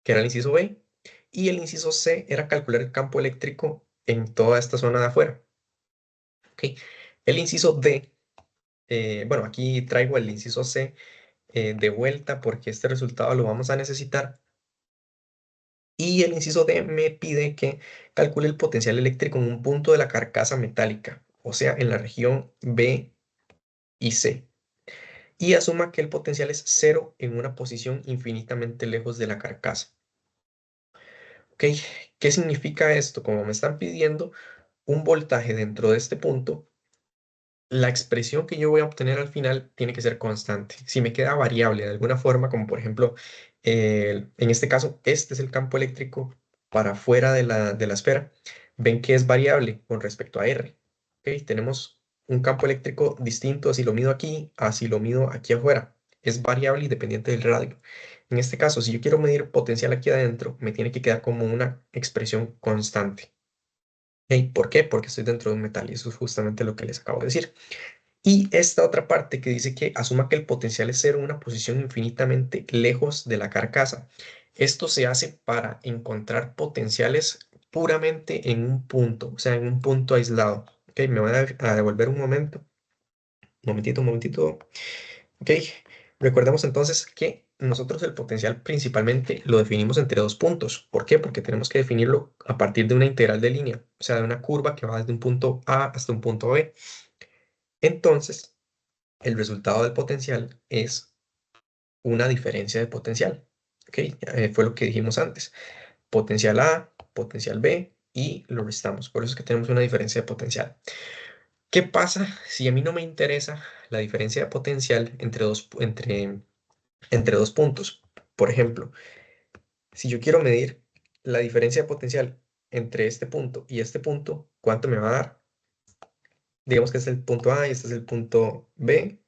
que era el inciso B, y el inciso C era calcular el campo eléctrico en toda esta zona de afuera. ¿Ok? El inciso D, bueno, aquí traigo el inciso C de vuelta porque este resultado lo vamos a necesitar. Y el inciso D me pide que calcule el potencial eléctrico en un punto de la carcasa metálica, o sea, en la región B y C. Y asuma que el potencial es cero en una posición infinitamente lejos de la carcasa. ¿Ok? ¿Qué significa esto? Como me están pidiendo un voltaje dentro de este punto, la expresión que yo voy a obtener al final tiene que ser constante. Si me queda variable de alguna forma, como por ejemplo, en este caso, este es el campo eléctrico para fuera de la esfera, ven que es variable con respecto a R. ¿Ok? Tenemos un campo eléctrico distinto si lo mido aquí, a si lo mido aquí afuera. Es variable y dependiente del radio. En este caso, si yo quiero medir potencial aquí adentro, me tiene que quedar como una expresión constante. ¿Ok? ¿Por qué? Porque estoy dentro de un metal y eso es justamente lo que les acabo de decir. Y esta otra parte que dice que asuma que el potencial es cero en una posición infinitamente lejos de la carcasa. Esto se hace para encontrar potenciales puramente en un punto, o sea, en un punto aislado. Ok, me voy a devolver un momento. Un momentito. Ok, recordemos entonces que nosotros el potencial principalmente lo definimos entre dos puntos. ¿Por qué? Porque tenemos que definirlo a partir de una integral de línea, o sea, de una curva que va desde un punto A hasta un punto B. Entonces, el resultado del potencial es una diferencia de potencial. ¿Ok? Fue lo que dijimos antes. Potencial A, potencial B y lo restamos. Por eso es que tenemos una diferencia de potencial. ¿Qué pasa si a mí no me interesa la diferencia de potencial entre dos puntos? Por ejemplo, si yo quiero medir la diferencia de potencial entre este punto y este punto, ¿cuánto me va a dar? Digamos que este es el punto A y este es el punto B.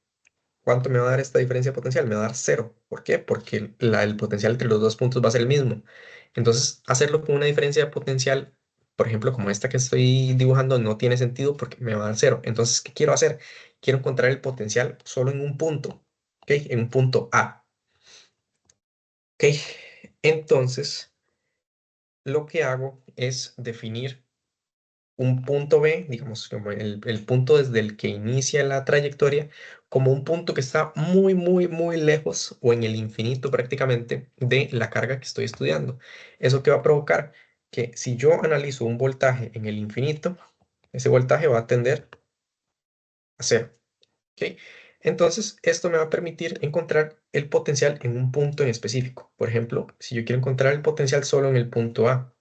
¿Cuánto me va a dar esta diferencia de potencial? Me va a dar cero. ¿Por qué? Porque el potencial entre los dos puntos va a ser el mismo. Entonces, hacerlo con una diferencia de potencial, por ejemplo, como esta que estoy dibujando, no tiene sentido porque me va a dar cero. Entonces, ¿qué quiero hacer? Quiero encontrar el potencial solo en un punto, ¿ok? En un punto A, ¿ok? Entonces, lo que hago es definir un punto B, digamos, como el punto desde el que inicia la trayectoria, como un punto que está muy, muy, muy lejos o en el infinito prácticamente de la carga que estoy estudiando. ¿Eso qué va a provocar? Que si yo analizo un voltaje en el infinito, ese voltaje va a tender a cero. ¿Ok? Entonces, esto me va a permitir encontrar el potencial en un punto en específico. Por ejemplo, si yo quiero encontrar el potencial solo en el punto A,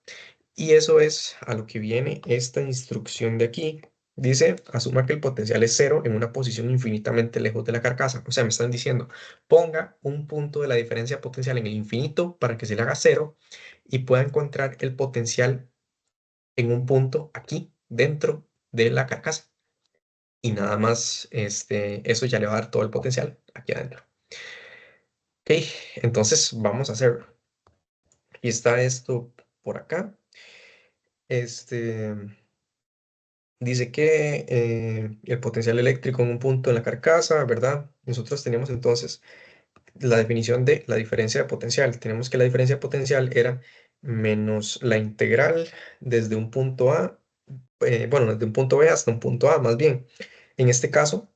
y eso es a lo que viene esta instrucción de aquí. Dice, asuma que el potencial es cero en una posición infinitamente lejos de la carcasa. O sea, me están diciendo, ponga un punto de la diferencia potencial en el infinito para que se le haga cero y pueda encontrar el potencial en un punto aquí dentro de la carcasa. Y nada más, eso ya le va a dar todo el potencial aquí adentro. Ok, entonces vamos a hacerlo. Y está esto por acá. Este, Dice que el potencial eléctrico en un punto en la carcasa, ¿verdad? Nosotros teníamos entonces la definición de la diferencia de potencial. Tenemos que la diferencia de potencial era menos la integral desde un punto A, bueno, desde un punto B hasta un punto A, más bien. En este caso,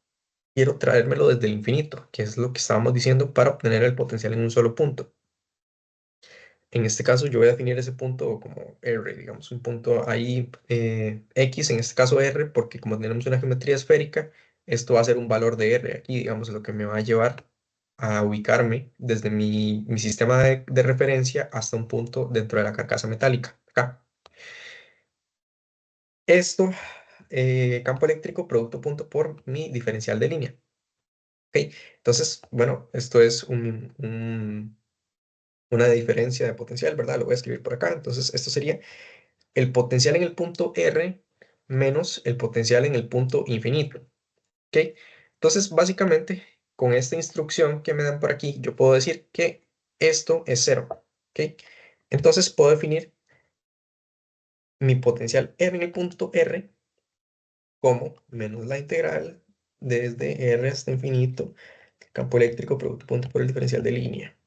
quiero traérmelo desde el infinito, que es lo que estábamos diciendo para obtener el potencial en un solo punto. En este caso yo voy a definir ese punto como R, digamos, un punto ahí X, en este caso R, porque como tenemos una geometría esférica, esto va a ser un valor de R aquí, digamos, lo que me va a llevar a ubicarme desde mi sistema de referencia hasta un punto dentro de la carcasa metálica, acá. Esto, campo eléctrico, producto punto por mi diferencial de línea. ¿Ok? Entonces, bueno, esto es una diferencia de potencial, ¿verdad? Lo voy a escribir por acá. Entonces, esto sería el potencial en el punto R menos el potencial en el punto infinito. ¿Ok? Entonces, básicamente, con esta instrucción que me dan por aquí, yo puedo decir que esto es cero. ¿Ok? Entonces, puedo definir mi potencial R en el punto R como menos la integral desde R hasta infinito, campo eléctrico, producto punto por el diferencial de línea.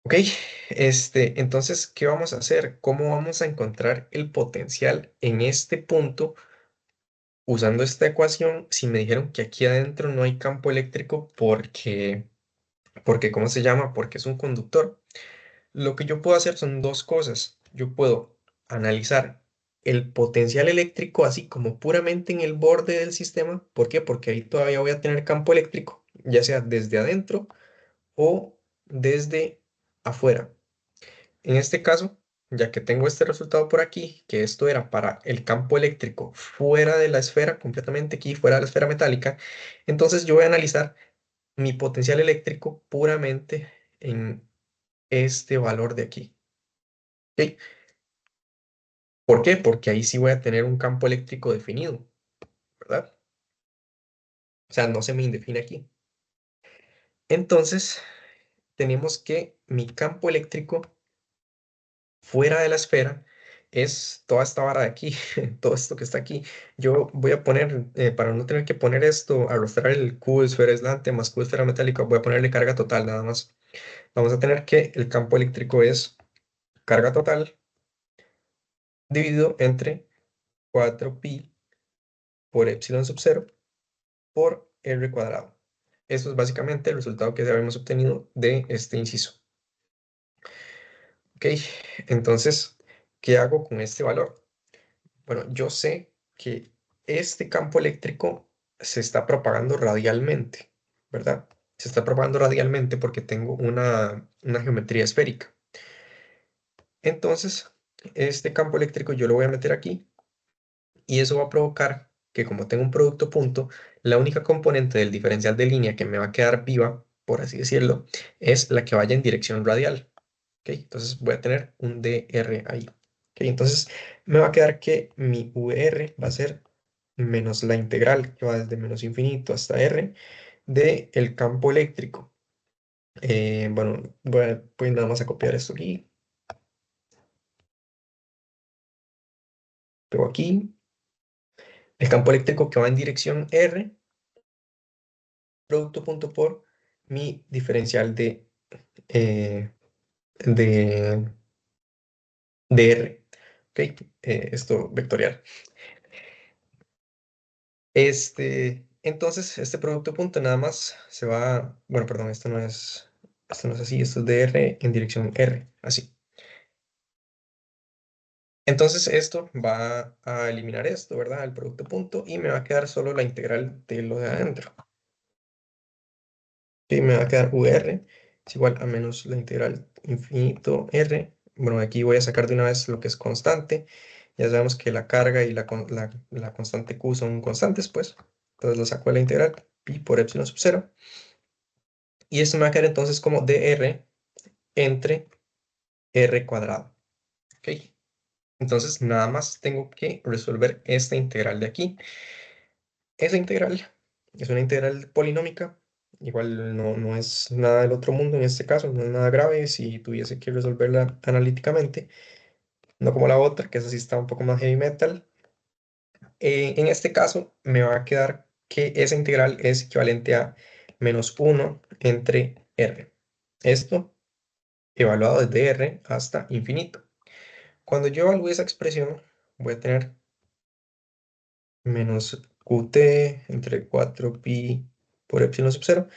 Ok, entonces, ¿qué vamos a hacer? ¿Cómo vamos a encontrar el potencial en este punto usando esta ecuación? Si me dijeron que aquí adentro no hay campo eléctrico porque ¿cómo se llama? Porque es un conductor. Lo que yo puedo hacer son dos cosas. Yo puedo analizar el potencial eléctrico así como puramente en el borde del sistema. ¿Por qué? Porque ahí todavía voy a tener campo eléctrico, ya sea desde adentro o desde afuera. En este caso, ya que tengo este resultado por aquí, que esto era para el campo eléctrico fuera de la esfera, completamente aquí, fuera de la esfera metálica, entonces yo voy a analizar mi potencial eléctrico puramente en este valor de aquí. ¿Ok? ¿Por qué? Porque ahí sí voy a tener un campo eléctrico definido, ¿verdad? O sea, no se me indefine aquí. Entonces, tenemos que mi campo eléctrico fuera de la esfera es toda esta vara de aquí, todo esto que está aquí. Yo voy a poner, para no tener que poner esto, arrastrar el cubo de esfera aislante más cubo de esfera metálica, voy a ponerle carga total nada más. Vamos a tener que el campo eléctrico es carga total dividido entre 4pi por epsilon sub 0 por r cuadrado. Eso es básicamente el resultado que habíamos obtenido de este inciso. Ok, entonces, ¿qué hago con este valor? Bueno, yo sé que este campo eléctrico se está propagando radialmente, ¿verdad? Se está propagando radialmente porque tengo una geometría esférica. Entonces, este campo eléctrico yo lo voy a meter aquí y eso va a provocar que como tengo un producto punto, la única componente del diferencial de línea que me va a quedar viva, por así decirlo, es la que vaya en dirección radial. ¿Ok? Entonces voy a tener un dr ahí. ¿Ok? Entonces me va a quedar que mi VR va a ser menos la integral que va desde menos infinito hasta r del campo eléctrico. Bueno, voy nada más a copiar esto aquí. Pego aquí. El campo eléctrico que va en dirección r, producto punto por mi diferencial eh, de, de r. ¿Ok? Esto vectorial. Entonces, este producto punto nada más se va, bueno, perdón, esto no es así, esto es de R en dirección R, así. Entonces, esto va a eliminar esto, ¿verdad? El producto punto, y me va a quedar solo la integral de lo de adentro. Y me va a quedar UR es igual a menos la integral infinito R. Bueno, aquí voy a sacar de una vez lo que es constante. Ya sabemos que la carga y la constante Q son constantes, pues. Entonces lo saco de la integral, pi por epsilon sub 0. Y esto me va a quedar entonces como dr entre r cuadrado. ¿Ok? Entonces nada más tengo que resolver esta integral de aquí. Esa integral es una integral polinómica. Igual no es nada del otro mundo en este caso, no es nada grave si tuviese que resolverla analíticamente. No como la otra, que esa sí está un poco más heavy metal. En este caso me va a quedar que esa integral es equivalente a menos 1 entre r. Esto evaluado desde r hasta infinito. Cuando yo evalúe esa expresión, voy a tener menos qt entre 4pi por epsilon sub 0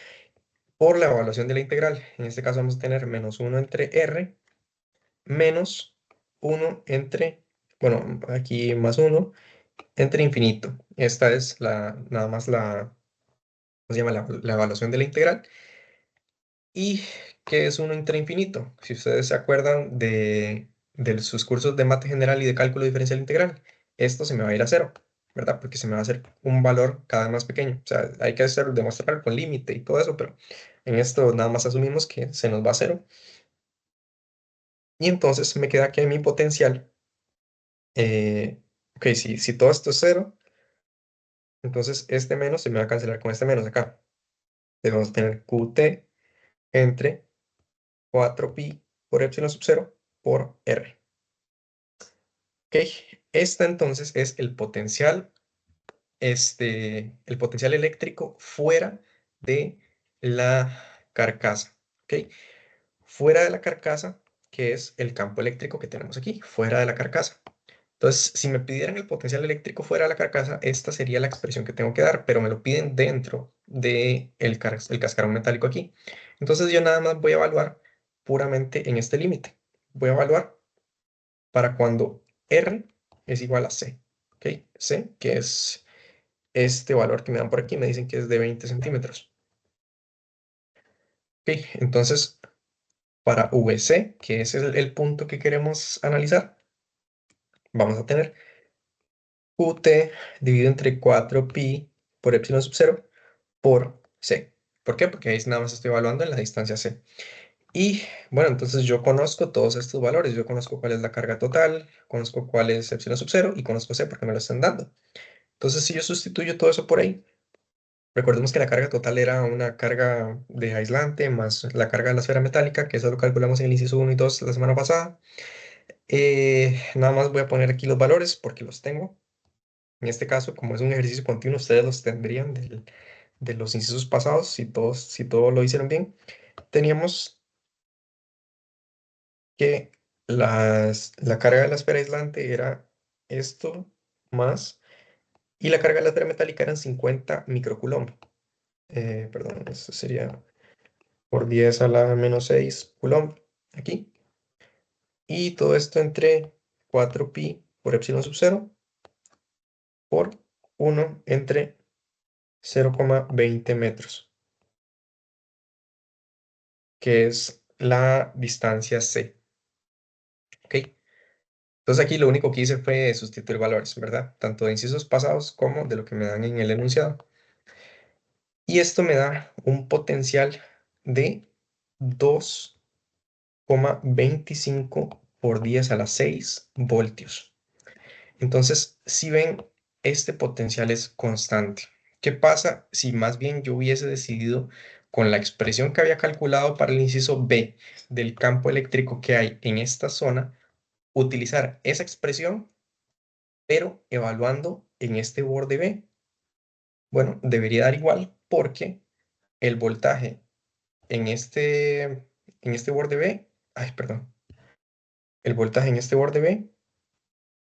por la evaluación de la integral. En este caso vamos a tener menos 1 entre r menos 1 entre, bueno, aquí más 1 entre infinito. Esta es nada más ¿cómo se llama? La evaluación de la integral. ¿Y qué es un intrainfinito? Si ustedes se acuerdan de sus cursos de mate general y de cálculo diferencial integral, esto se me va a ir a cero, ¿verdad? Porque se me va a hacer un valor cada vez más pequeño. O sea, hay que demostrar con límite y todo eso, pero en esto nada más asumimos que se nos va a cero. Y entonces me queda que mi potencial, ok, si todo esto es cero, entonces este menos se me va a cancelar con este menos acá. Debemos tener Qt entre 4pi por epsilon sub 0 por r. Ok, esta entonces es el potencial eléctrico fuera de la carcasa. Ok, fuera de la carcasa, que es el campo eléctrico que tenemos aquí, fuera de la carcasa. Entonces, si me pidieran el potencial eléctrico fuera de la carcasa, esta sería la expresión que tengo que dar, pero me lo piden dentro del el cascarón metálico aquí. Entonces, yo nada más voy a evaluar puramente en este límite. Voy a evaluar para cuando R es igual a C. ¿Ok? C, que es este valor que me dan por aquí, me dicen que es de 20 centímetros. ¿Ok? Entonces, para VC, que es el punto que queremos analizar, vamos a tener Qt dividido entre 4pi por epsilon sub 0 por C. ¿Por qué? Porque ahí nada más estoy evaluando en la distancia C. Y bueno, entonces yo conozco todos estos valores. Yo conozco cuál es la carga total, conozco cuál es epsilon sub 0 y conozco C porque me lo están dando. Entonces, si yo sustituyo todo eso por ahí, recordemos que la carga total era una carga de aislante más la carga de la esfera metálica, que eso lo calculamos en el inciso 1 y 2 la semana pasada. Nada más voy a poner aquí los valores porque los tengo. En este caso, como es un ejercicio continuo, ustedes los tendrían de los incisos pasados, si todo lo hicieron bien. Teníamos que la carga de la esfera aislante era esto más, y la carga de la esfera metálica eran 50 microcoulomb. Perdón, eso sería por 10 a la menos 6 coulomb aquí. Y todo esto entre 4pi por epsilon sub 0 por 1 entre 0,20 metros, que es la distancia C. ¿Ok? Entonces aquí lo único que hice fue sustituir valores, ¿verdad? Tanto de incisos pasados como de lo que me dan en el enunciado. Y esto me da un potencial de 2,25 por 10 a la 6 voltios. Entonces, si ven, este potencial es constante. ¿Qué pasa si más bien yo hubiese decidido con la expresión que había calculado para el inciso B del campo eléctrico que hay en esta zona, utilizar esa expresión, pero evaluando en este borde B? Bueno, debería dar igual porque el voltaje en este borde B, ay, perdón, el voltaje en este borde B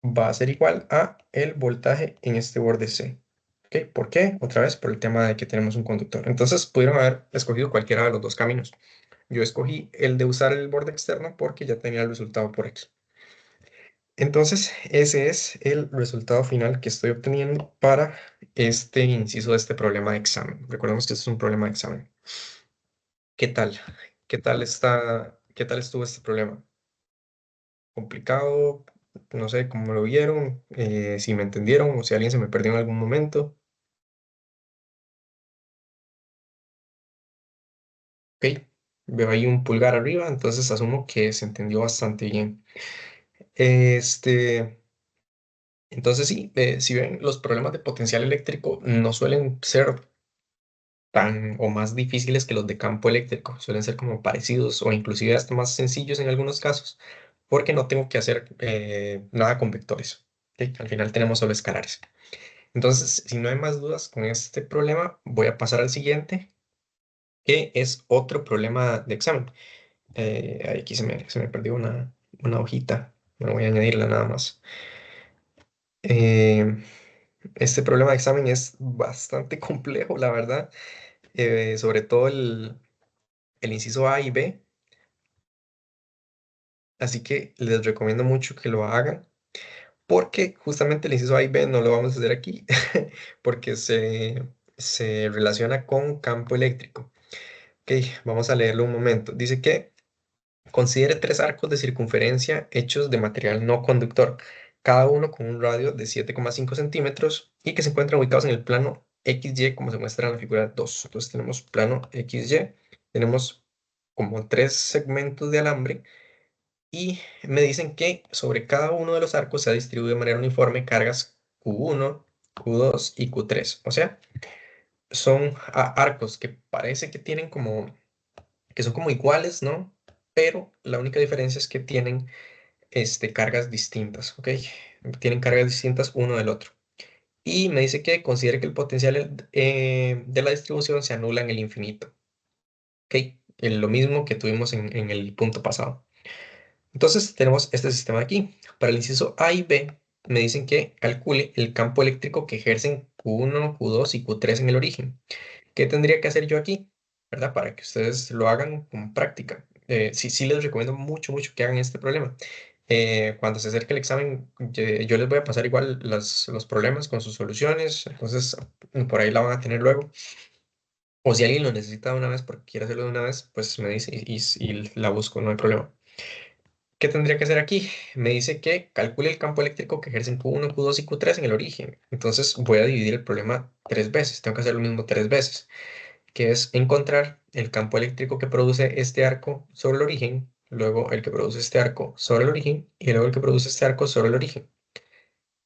va a ser igual a el voltaje en este borde C. ¿Ok? ¿Por qué? Otra vez por el tema de que tenemos un conductor. Entonces pudieron haber escogido cualquiera de los dos caminos. Yo escogí el de usar el borde externo porque ya tenía el resultado por X. Entonces, ese es el resultado final que estoy obteniendo para este inciso de este problema de examen. Recordemos que este es un problema de examen. ¿Qué tal? ¿Qué tal estuvo este problema? ¿Complicado? No sé cómo lo vieron, si me entendieron o si alguien se me perdió en algún momento. Ok, veo ahí un pulgar arriba, entonces asumo que se entendió bastante bien. Este, entonces sí, si ven, los problemas de potencial eléctrico no suelen ser tan o más difíciles que los de campo eléctrico, suelen ser como parecidos o inclusive hasta más sencillos en algunos casos, porque no tengo que hacer nada con vectores. ¿Ok? Al final tenemos solo escalares. Entonces, si no hay más dudas con este problema, voy a pasar al siguiente, que es otro problema de examen. Aquí se me perdió una hojita. Bueno, voy a añadirla nada más. Eh, este problema de examen es bastante complejo, la verdad. Sobre todo el inciso A y B. Así que les recomiendo mucho que lo hagan. Porque justamente el inciso A y B no lo vamos a hacer aquí. Porque se relaciona con campo eléctrico. Ok, vamos a leerlo un momento. Dice que considere 3 arcos de circunferencia hechos de material no conductor, cada uno con un radio de 7,5 centímetros y que se encuentran ubicados en el plano XY como se muestra en la figura 2. Entonces tenemos plano XY, tenemos como 3 segmentos de alambre y me dicen que sobre cada uno de los arcos se ha distribuido de manera uniforme cargas Q1, Q2 y Q3. O sea, son arcos que parece que son como iguales, ¿no? Pero la única diferencia es que tienen cargas distintas, ¿ok? Tienen cargas distintas uno del otro. Y me dice que considere que el potencial de la distribución se anula en el infinito, ¿ok? Lo mismo que tuvimos en el punto pasado. Entonces tenemos este sistema de aquí. Para el inciso A y B me dicen que calcule el campo eléctrico que ejercen Q1, Q2 y Q3 en el origen. ¿Qué tendría que hacer yo aquí? ¿Verdad? Para que ustedes lo hagan con práctica. Sí, sí les recomiendo mucho, mucho que hagan este problema. Cuando se acerque el examen, yo les voy a pasar igual los problemas con sus soluciones, entonces por ahí la van a tener luego. O si alguien lo necesita de una vez porque quiere hacerlo de una vez, pues me dice y la busco, no hay problema. ¿Qué tendría que hacer aquí? Me dice que calcule el campo eléctrico que ejercen Q1, Q2 y Q3 en el origen. Entonces voy a dividir el problema 3 veces, tengo que hacer lo mismo 3 veces, que es encontrar el campo eléctrico que produce este arco sobre el origen, luego el que produce este arco sobre el origen y luego el que produce este arco sobre el origen.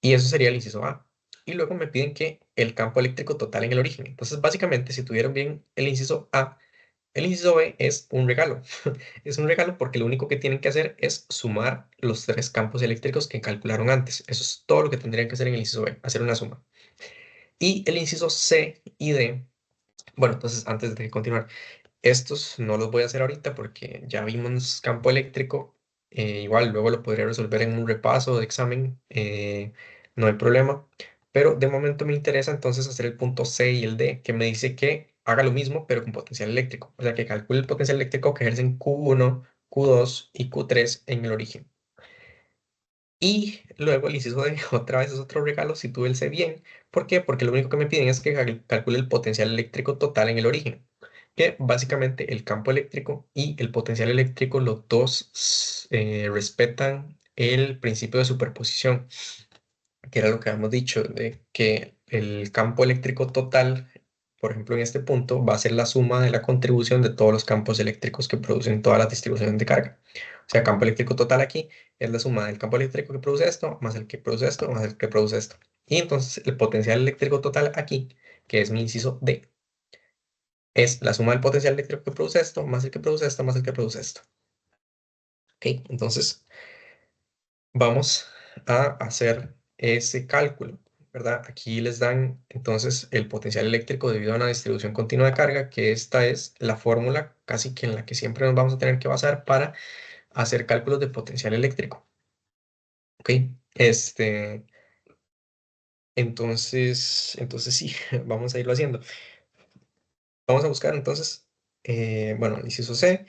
Y eso sería el inciso A. Y luego me piden que el campo eléctrico total en el origen. Entonces, básicamente, si tuvieron bien el inciso A, el inciso B es un regalo. Es un regalo porque lo único que tienen que hacer es sumar los 3 campos eléctricos que calcularon antes. Eso es todo lo que tendrían que hacer en el inciso B, hacer una suma. Y el inciso C y D, bueno, entonces antes de continuar, estos no los voy a hacer ahorita porque ya vimos campo eléctrico. Igual luego lo podría resolver en un repaso de examen. No hay problema. Pero de momento me interesa entonces hacer el punto C y el D, que me dice que haga lo mismo, pero con potencial eléctrico. O sea, que calcule el potencial eléctrico que ejercen Q1, Q2 y Q3 en el origen. Y luego el inciso D, otra vez es otro regalo si tuve el C bien. ¿Por qué? Porque lo único que me piden es que calcule el potencial eléctrico total en el origen. Que básicamente el campo eléctrico y el potencial eléctrico, los dos respetan el principio de superposición, que era lo que habíamos dicho, de que el campo eléctrico total, por ejemplo, en este punto, va a ser la suma de la contribución de todos los campos eléctricos que producen todas las distribuciones de carga. O sea, campo eléctrico total aquí es la suma del campo eléctrico que produce esto, más el que produce esto, más el que produce esto. Y entonces el potencial eléctrico total aquí, que es mi inciso D, es la suma del potencial eléctrico que produce esto, más el que produce esto, más el que produce esto. ¿Ok? Entonces, vamos a hacer ese cálculo, ¿verdad? Aquí les dan entonces el potencial eléctrico debido a una distribución continua de carga, que esta es la fórmula casi que en la que siempre nos vamos a tener que basar para hacer cálculos de potencial eléctrico. ¿Ok? Entonces sí, vamos a irlo haciendo. Vamos a buscar entonces, bueno, el inciso C,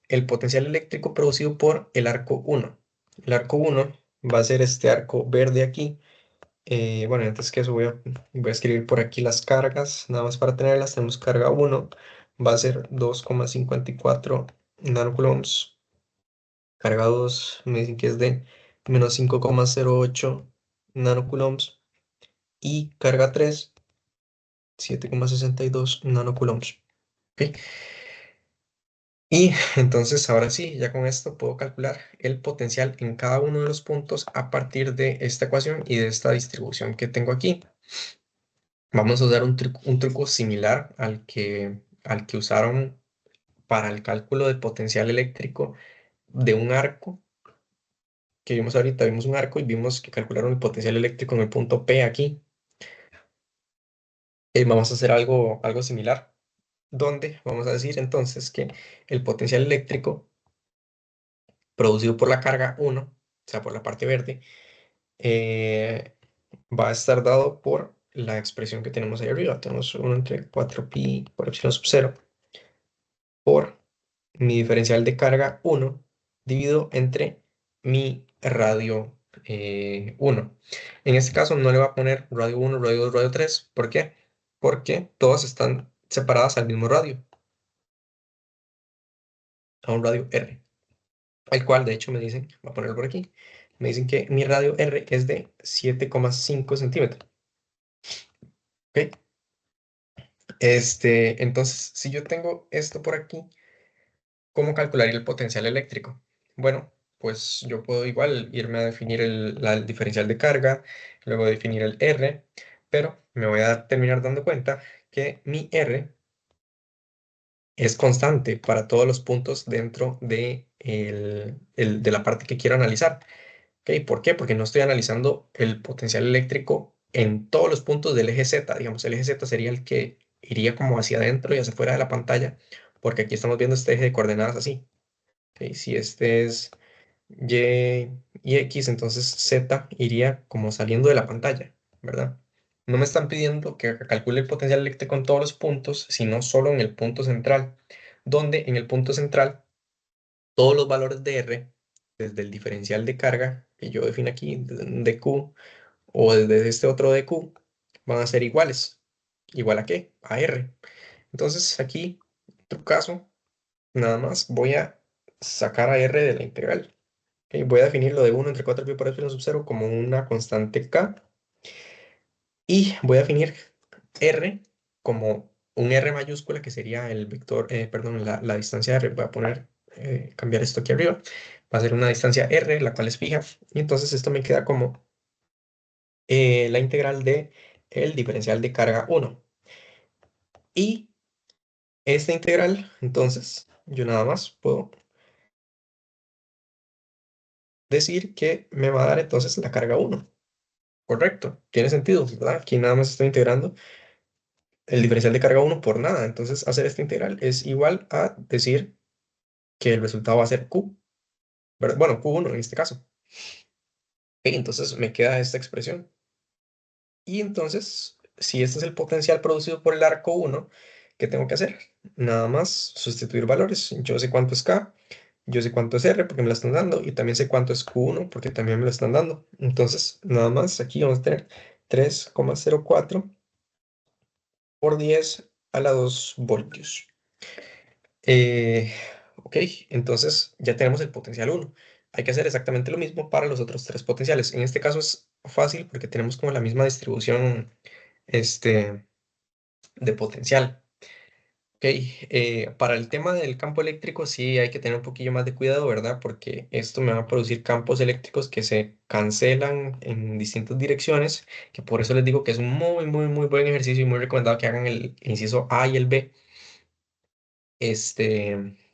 el potencial eléctrico producido por el arco 1. El arco 1 va a ser este arco verde aquí. Bueno, antes que eso voy a escribir por aquí las cargas, nada más para tenerlas. Tenemos carga 1, va a ser 2,54 nanocoulombs. Carga 2 me dicen que es de menos 5,08 nanocoulombs. Y carga 3, 7,62 nanocoulombs. ¿Ok? Y entonces ahora sí, ya con esto puedo calcular el potencial en cada uno de los puntos a partir de esta ecuación y de esta distribución que tengo aquí. Vamos a usar un truco similar al que usaron para el cálculo de potencial eléctrico de un arco que vimos ahorita. Vimos un arco y vimos que calcularon el potencial eléctrico en el punto P aquí. Vamos a hacer algo similar, donde vamos a decir entonces que el potencial eléctrico producido por la carga 1, o sea, por la parte verde, va a estar dado por la expresión que tenemos ahí arriba. Tenemos 1 entre 4pi por epsilon sub 0 por mi diferencial de carga 1 dividido entre mi radio 1. En este caso no le voy a poner radio 1, radio 2, radio 3. ¿Por qué? Porque todas están separadas al mismo radio, a un radio R, el cual de hecho me dicen, voy a ponerlo por aquí, me dicen que mi radio R es de 7,5 centímetros. ¿Ok? Entonces, si yo tengo esto por aquí, ¿cómo calcularía el potencial eléctrico? Bueno, pues yo puedo igual irme a definir el diferencial de carga, luego definir el R, pero me voy a terminar dando cuenta que mi R es constante para todos los puntos dentro de la parte que quiero analizar. ¿Ok? ¿Por qué? Porque no estoy analizando el potencial eléctrico en todos los puntos del eje Z. Digamos, el eje Z sería el que iría como hacia adentro y hacia afuera de la pantalla, porque aquí estamos viendo este eje de coordenadas así. ¿Ok? Si este es Y y X, entonces Z iría como saliendo de la pantalla, ¿verdad? No me están pidiendo que calcule el potencial eléctrico en todos los puntos, sino solo en el punto central, donde en el punto central todos los valores de R, desde el diferencial de carga que yo defino aquí, de Q, o desde este otro de Q, van a ser iguales. ¿Igual a qué? A R. Entonces aquí, en tu caso, nada más voy a sacar a R de la integral. Ok, voy a definirlo de 1 entre 4 pi por epsilon sub 0 como una constante K. Y voy a definir R como un R mayúscula, que sería el vector, perdón, la distancia R. Voy a poner, cambiar esto aquí arriba. Va a ser una distancia R, la cual es fija. Y entonces esto me queda como la integral de el diferencial de carga 1. Y esta integral, entonces, yo nada más puedo decir que me va a dar entonces la carga 1. Correcto, tiene sentido, ¿verdad? Aquí nada más estoy integrando el diferencial de carga 1 por nada. Entonces, hacer esta integral es igual a decir que el resultado va a ser Q, ¿verdad? Bueno, Q1 en este caso. Ok, entonces me queda esta expresión. Y entonces, si este es el potencial producido por el arco 1, ¿qué tengo que hacer? Nada más sustituir valores. Yo sé cuánto es K. Yo sé cuánto es R porque me lo están dando y también sé cuánto es Q1 porque también me lo están dando. Entonces, nada más aquí vamos a tener 3,04 por 10 a la 2 voltios. Ok, entonces ya tenemos el potencial 1. Hay que hacer exactamente lo mismo para los otros tres potenciales. En este caso es fácil porque tenemos como la misma distribución de potencial. Ok, para el tema del campo eléctrico sí hay que tener un poquillo más de cuidado, ¿verdad? Porque esto me va a producir campos eléctricos que se cancelan en distintas direcciones, que por eso les digo que es un muy, muy, muy buen ejercicio y muy recomendado que hagan el inciso A y el B.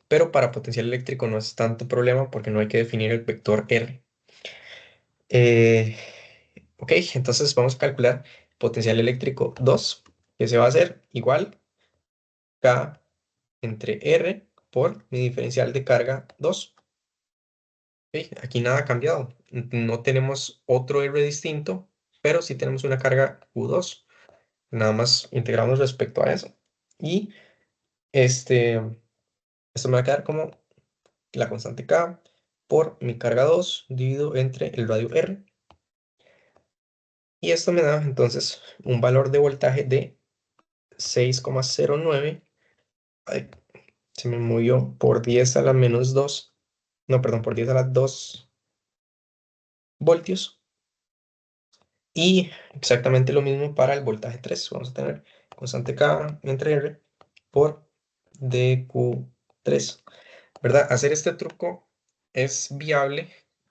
Pero para potencial eléctrico no es tanto problema porque no hay que definir el vector R. Eh, ok, entonces vamos a calcular potencial eléctrico 2, que se va a hacer igual K entre R por mi diferencial de carga 2. Ok, aquí nada ha cambiado. No tenemos otro R distinto, pero sí tenemos una carga Q2. Nada más integramos respecto a eso. Y esto me va a quedar como la constante K por mi carga 2 dividido entre el radio R. Y esto me da entonces un valor de voltaje de 6,09. Ay, se me movió por 10 a la menos 2. No, perdón, por 10 a la 2 voltios. Y exactamente lo mismo para el voltaje 3. Vamos a tener constante K entre R por dQ3. ¿Verdad? Hacer este truco es viable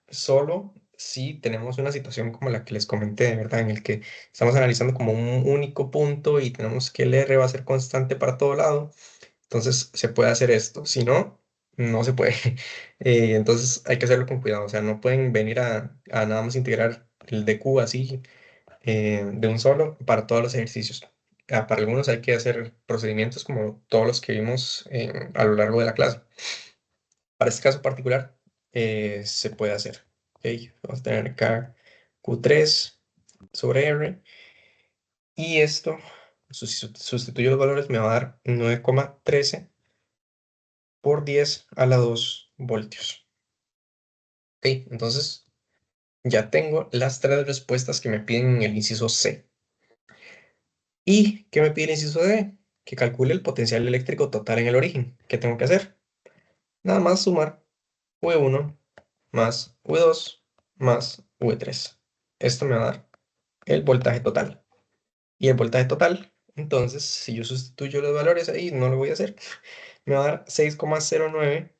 solo si tenemos una situación como la que les comenté, ¿verdad? En el que estamos analizando como un único punto y tenemos que el R va a ser constante para todo lado. Entonces se puede hacer esto. Si no, no se puede. Entonces hay que hacerlo con cuidado. O sea, no pueden venir a nada más integrar el DQ así de un solo para todos los ejercicios. Para algunos hay que hacer procedimientos como todos los que vimos a lo largo de la clase. Para este caso particular, se puede hacer. ¿Ok? Vamos a tener acá Q3 sobre R. Y esto, sustituyo los valores, me va a dar 9,13 por 10 a la 2 voltios. Ok, entonces ya tengo las tres respuestas que me piden en el inciso C. ¿Y qué me pide el inciso D? Que calcule el potencial eléctrico total en el origen. ¿Qué tengo que hacer? Nada más sumar V1 más V2 más V3. Esto me va a dar el voltaje total. Y el voltaje total, entonces, si yo sustituyo los valores ahí, no lo voy a hacer, me va a dar 6,09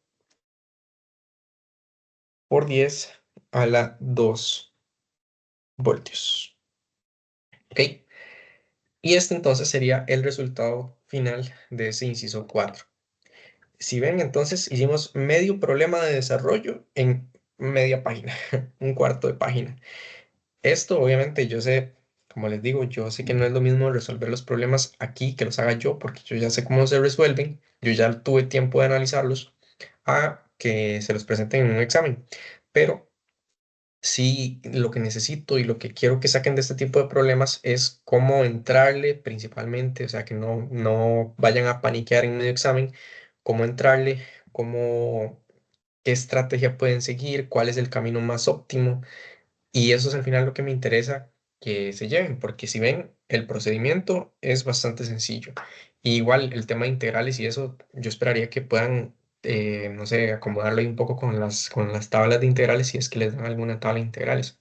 por 10 a la 2 voltios. ¿Ok? Y este entonces sería el resultado final de ese inciso 4. Si ven, entonces hicimos medio problema de desarrollo en media página, un cuarto de página. Esto obviamente yo sé, como les digo, yo sé que no es lo mismo resolver los problemas aquí que los haga yo, porque yo ya sé cómo se resuelven, yo ya tuve tiempo de analizarlos, a que se los presenten en un examen. Pero sí, lo que necesito y lo que quiero que saquen de este tipo de problemas es cómo entrarle principalmente, o sea, que no vayan a paniquear en medio examen, cómo entrarle, qué estrategia pueden seguir, cuál es el camino más óptimo. Y eso es al final lo que me interesa que se lleven, porque si ven, el procedimiento es bastante sencillo. Y igual el tema de integrales y eso, yo esperaría que puedan, no sé, acomodarlo ahí un poco con las tablas de integrales si es que les dan alguna tabla de integrales.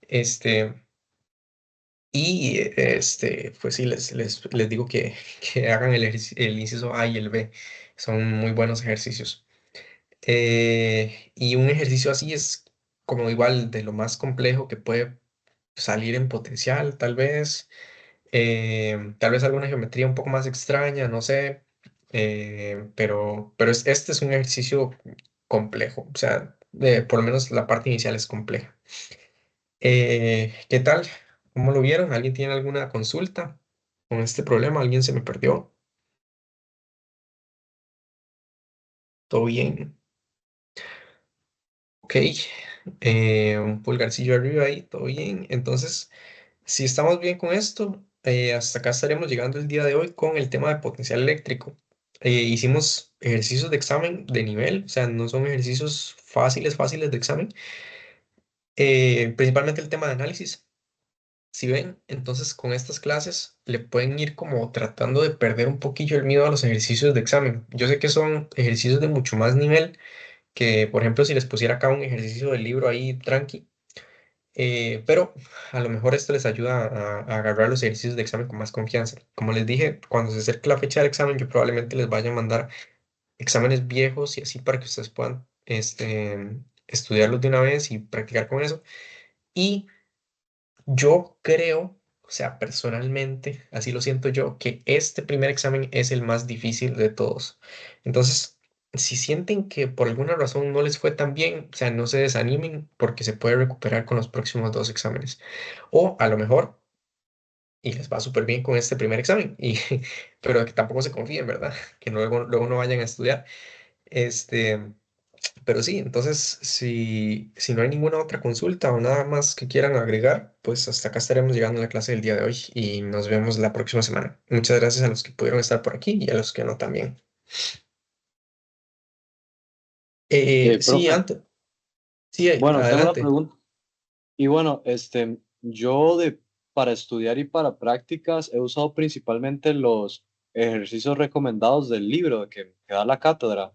Este, pues sí, les digo que hagan el inciso A y el B. Son muy buenos ejercicios. Y un ejercicio así es como igual de lo más complejo que puede salir en potencial, tal vez alguna geometría un poco más extraña, no sé, pero este es un ejercicio complejo, o sea, por lo menos la parte inicial es compleja. ¿Qué tal? ¿Cómo lo vieron? ¿Alguien tiene alguna consulta con este problema? ¿Alguien se me perdió? ¿Todo bien? Ok, un pulgarcillo arriba ahí, todo bien. Entonces, si estamos bien con esto, hasta acá estaremos llegando el día de hoy con el tema de potencial eléctrico. Hicimos ejercicios de examen de nivel, o sea, no son ejercicios fáciles de examen. Principalmente el tema de análisis. Si ven, entonces con estas clases le pueden ir como tratando de perder un poquillo el miedo a los ejercicios de examen. Yo sé que son ejercicios de mucho más nivel que, por ejemplo, si les pusiera acá un ejercicio del libro ahí tranqui, pero a lo mejor esto les ayuda a agarrar los ejercicios de examen con más confianza. Como les dije, cuando se acerque la fecha del examen, yo probablemente les vaya a mandar exámenes viejos y así para que ustedes puedan estudiarlos de una vez y practicar con eso. Y yo creo, o sea, personalmente, así lo siento yo, que este primer examen es el más difícil de todos. Entonces, si sienten que por alguna razón no les fue tan bien, o sea, no se desanimen porque se puede recuperar con los próximos dos exámenes. O a lo mejor, y les va súper bien con este primer examen, pero que tampoco se confíen, ¿verdad? Que luego no vayan a estudiar. Este, pero sí, entonces, si no hay ninguna otra consulta o nada más que quieran agregar, pues hasta acá estaremos llegando a la clase del día de hoy y nos vemos la próxima semana. Muchas gracias a los que pudieron estar por aquí y a los que no también. Sí, Profe, antes, sí, bueno, tengo una adelante. pregunta. Y bueno, yo para estudiar y para prácticas he usado principalmente los ejercicios recomendados del libro que da la cátedra,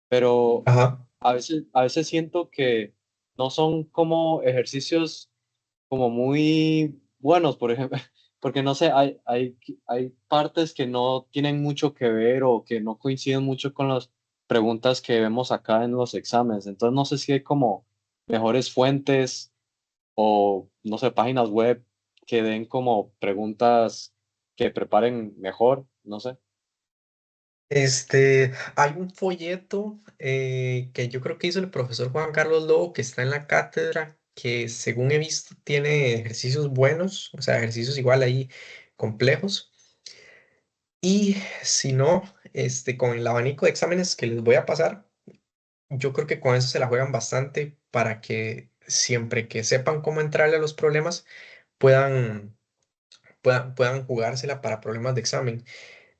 pero Ajá. a veces siento que no son como ejercicios como muy buenos, por ejemplo, porque no sé, hay partes que no tienen mucho que ver o que no coinciden mucho con las preguntas que vemos acá en los exámenes. Entonces no sé si hay como mejores fuentes o, no sé, páginas web que den como preguntas que preparen mejor, no sé. Hay un folleto que yo creo que hizo el profesor Juan Carlos Lobo que está en la cátedra, que según he visto tiene ejercicios buenos, o sea, ejercicios igual ahí complejos. Y si no, con el abanico de exámenes que les voy a pasar, yo creo que con eso se la juegan bastante para que siempre que sepan cómo entrarle a los problemas, puedan, puedan jugársela para problemas de examen.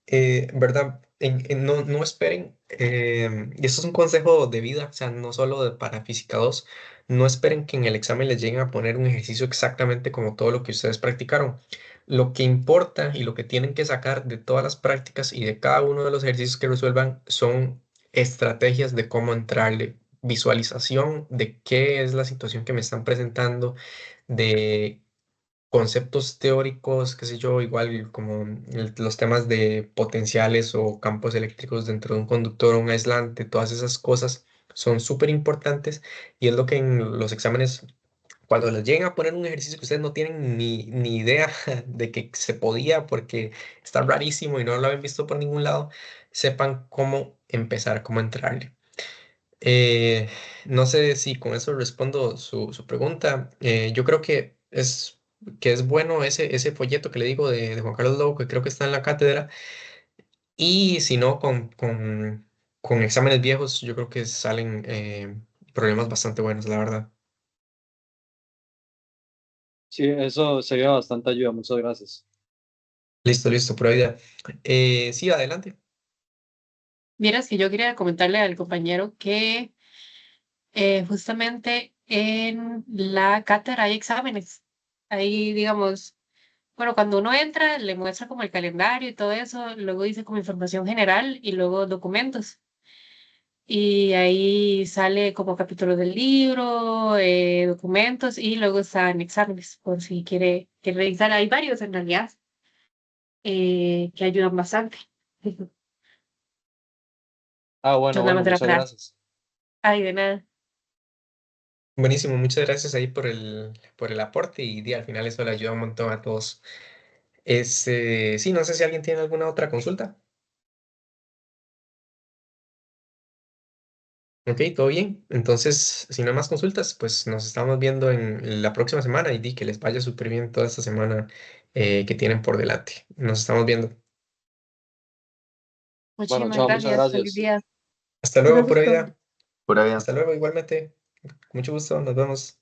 ¿Verdad? No esperen, y esto es un consejo de vida, o sea, no solo para Física 2, no esperen que en el examen les lleguen a poner un ejercicio exactamente como todo lo que ustedes practicaron. Lo que importa y lo que tienen que sacar de todas las prácticas y de cada uno de los ejercicios que resuelvan son estrategias de cómo entrarle, visualización de qué es la situación que me están presentando, de conceptos teóricos, qué sé yo, igual como los temas de potenciales o campos eléctricos dentro de un conductor o un aislante, todas esas cosas son súper importantes y es lo que en los exámenes, cuando les lleguen a poner un ejercicio que ustedes no tienen ni idea de que se podía porque está rarísimo y no lo habían visto por ningún lado, sepan cómo empezar, cómo entrarle. Eh, no sé si con eso respondo su pregunta. Yo creo que es bueno ese folleto que le digo de Juan Carlos Lobo, que creo que está en la cátedra. Y si no, con exámenes viejos, yo creo que salen problemas bastante buenos, la verdad. Sí, eso sería bastante ayuda, muchas gracias. Listo, pura idea. Sí, adelante. Vieras que yo quería comentarle al compañero que justamente en la cátedra hay exámenes. Ahí, digamos, bueno, cuando uno entra, le muestra como el calendario y todo eso, luego dice como información general y luego documentos. Y ahí sale como capítulo del libro, documentos y luego están exámenes, por si quiere revisar. Hay varios en realidad que ayudan bastante. Entonces, Ah, bueno, nada bueno, más era muchas para. gracias. Ay, de nada. Buenísimo, muchas gracias ahí por el aporte y al final eso le ayuda un montón a todos. Sí, no sé si alguien tiene alguna otra consulta. Ok, todo bien. Entonces, si no hay más consultas, pues nos estamos viendo en la próxima semana y di que les vaya súper bien toda esta semana que tienen por delante. Nos estamos viendo. Bueno, Muchísimas chao, muchas gracias. Feliz gracias. día. Hasta Un luego, por gusto. vida. Hasta luego, igualmente. Mucho gusto, nos vemos.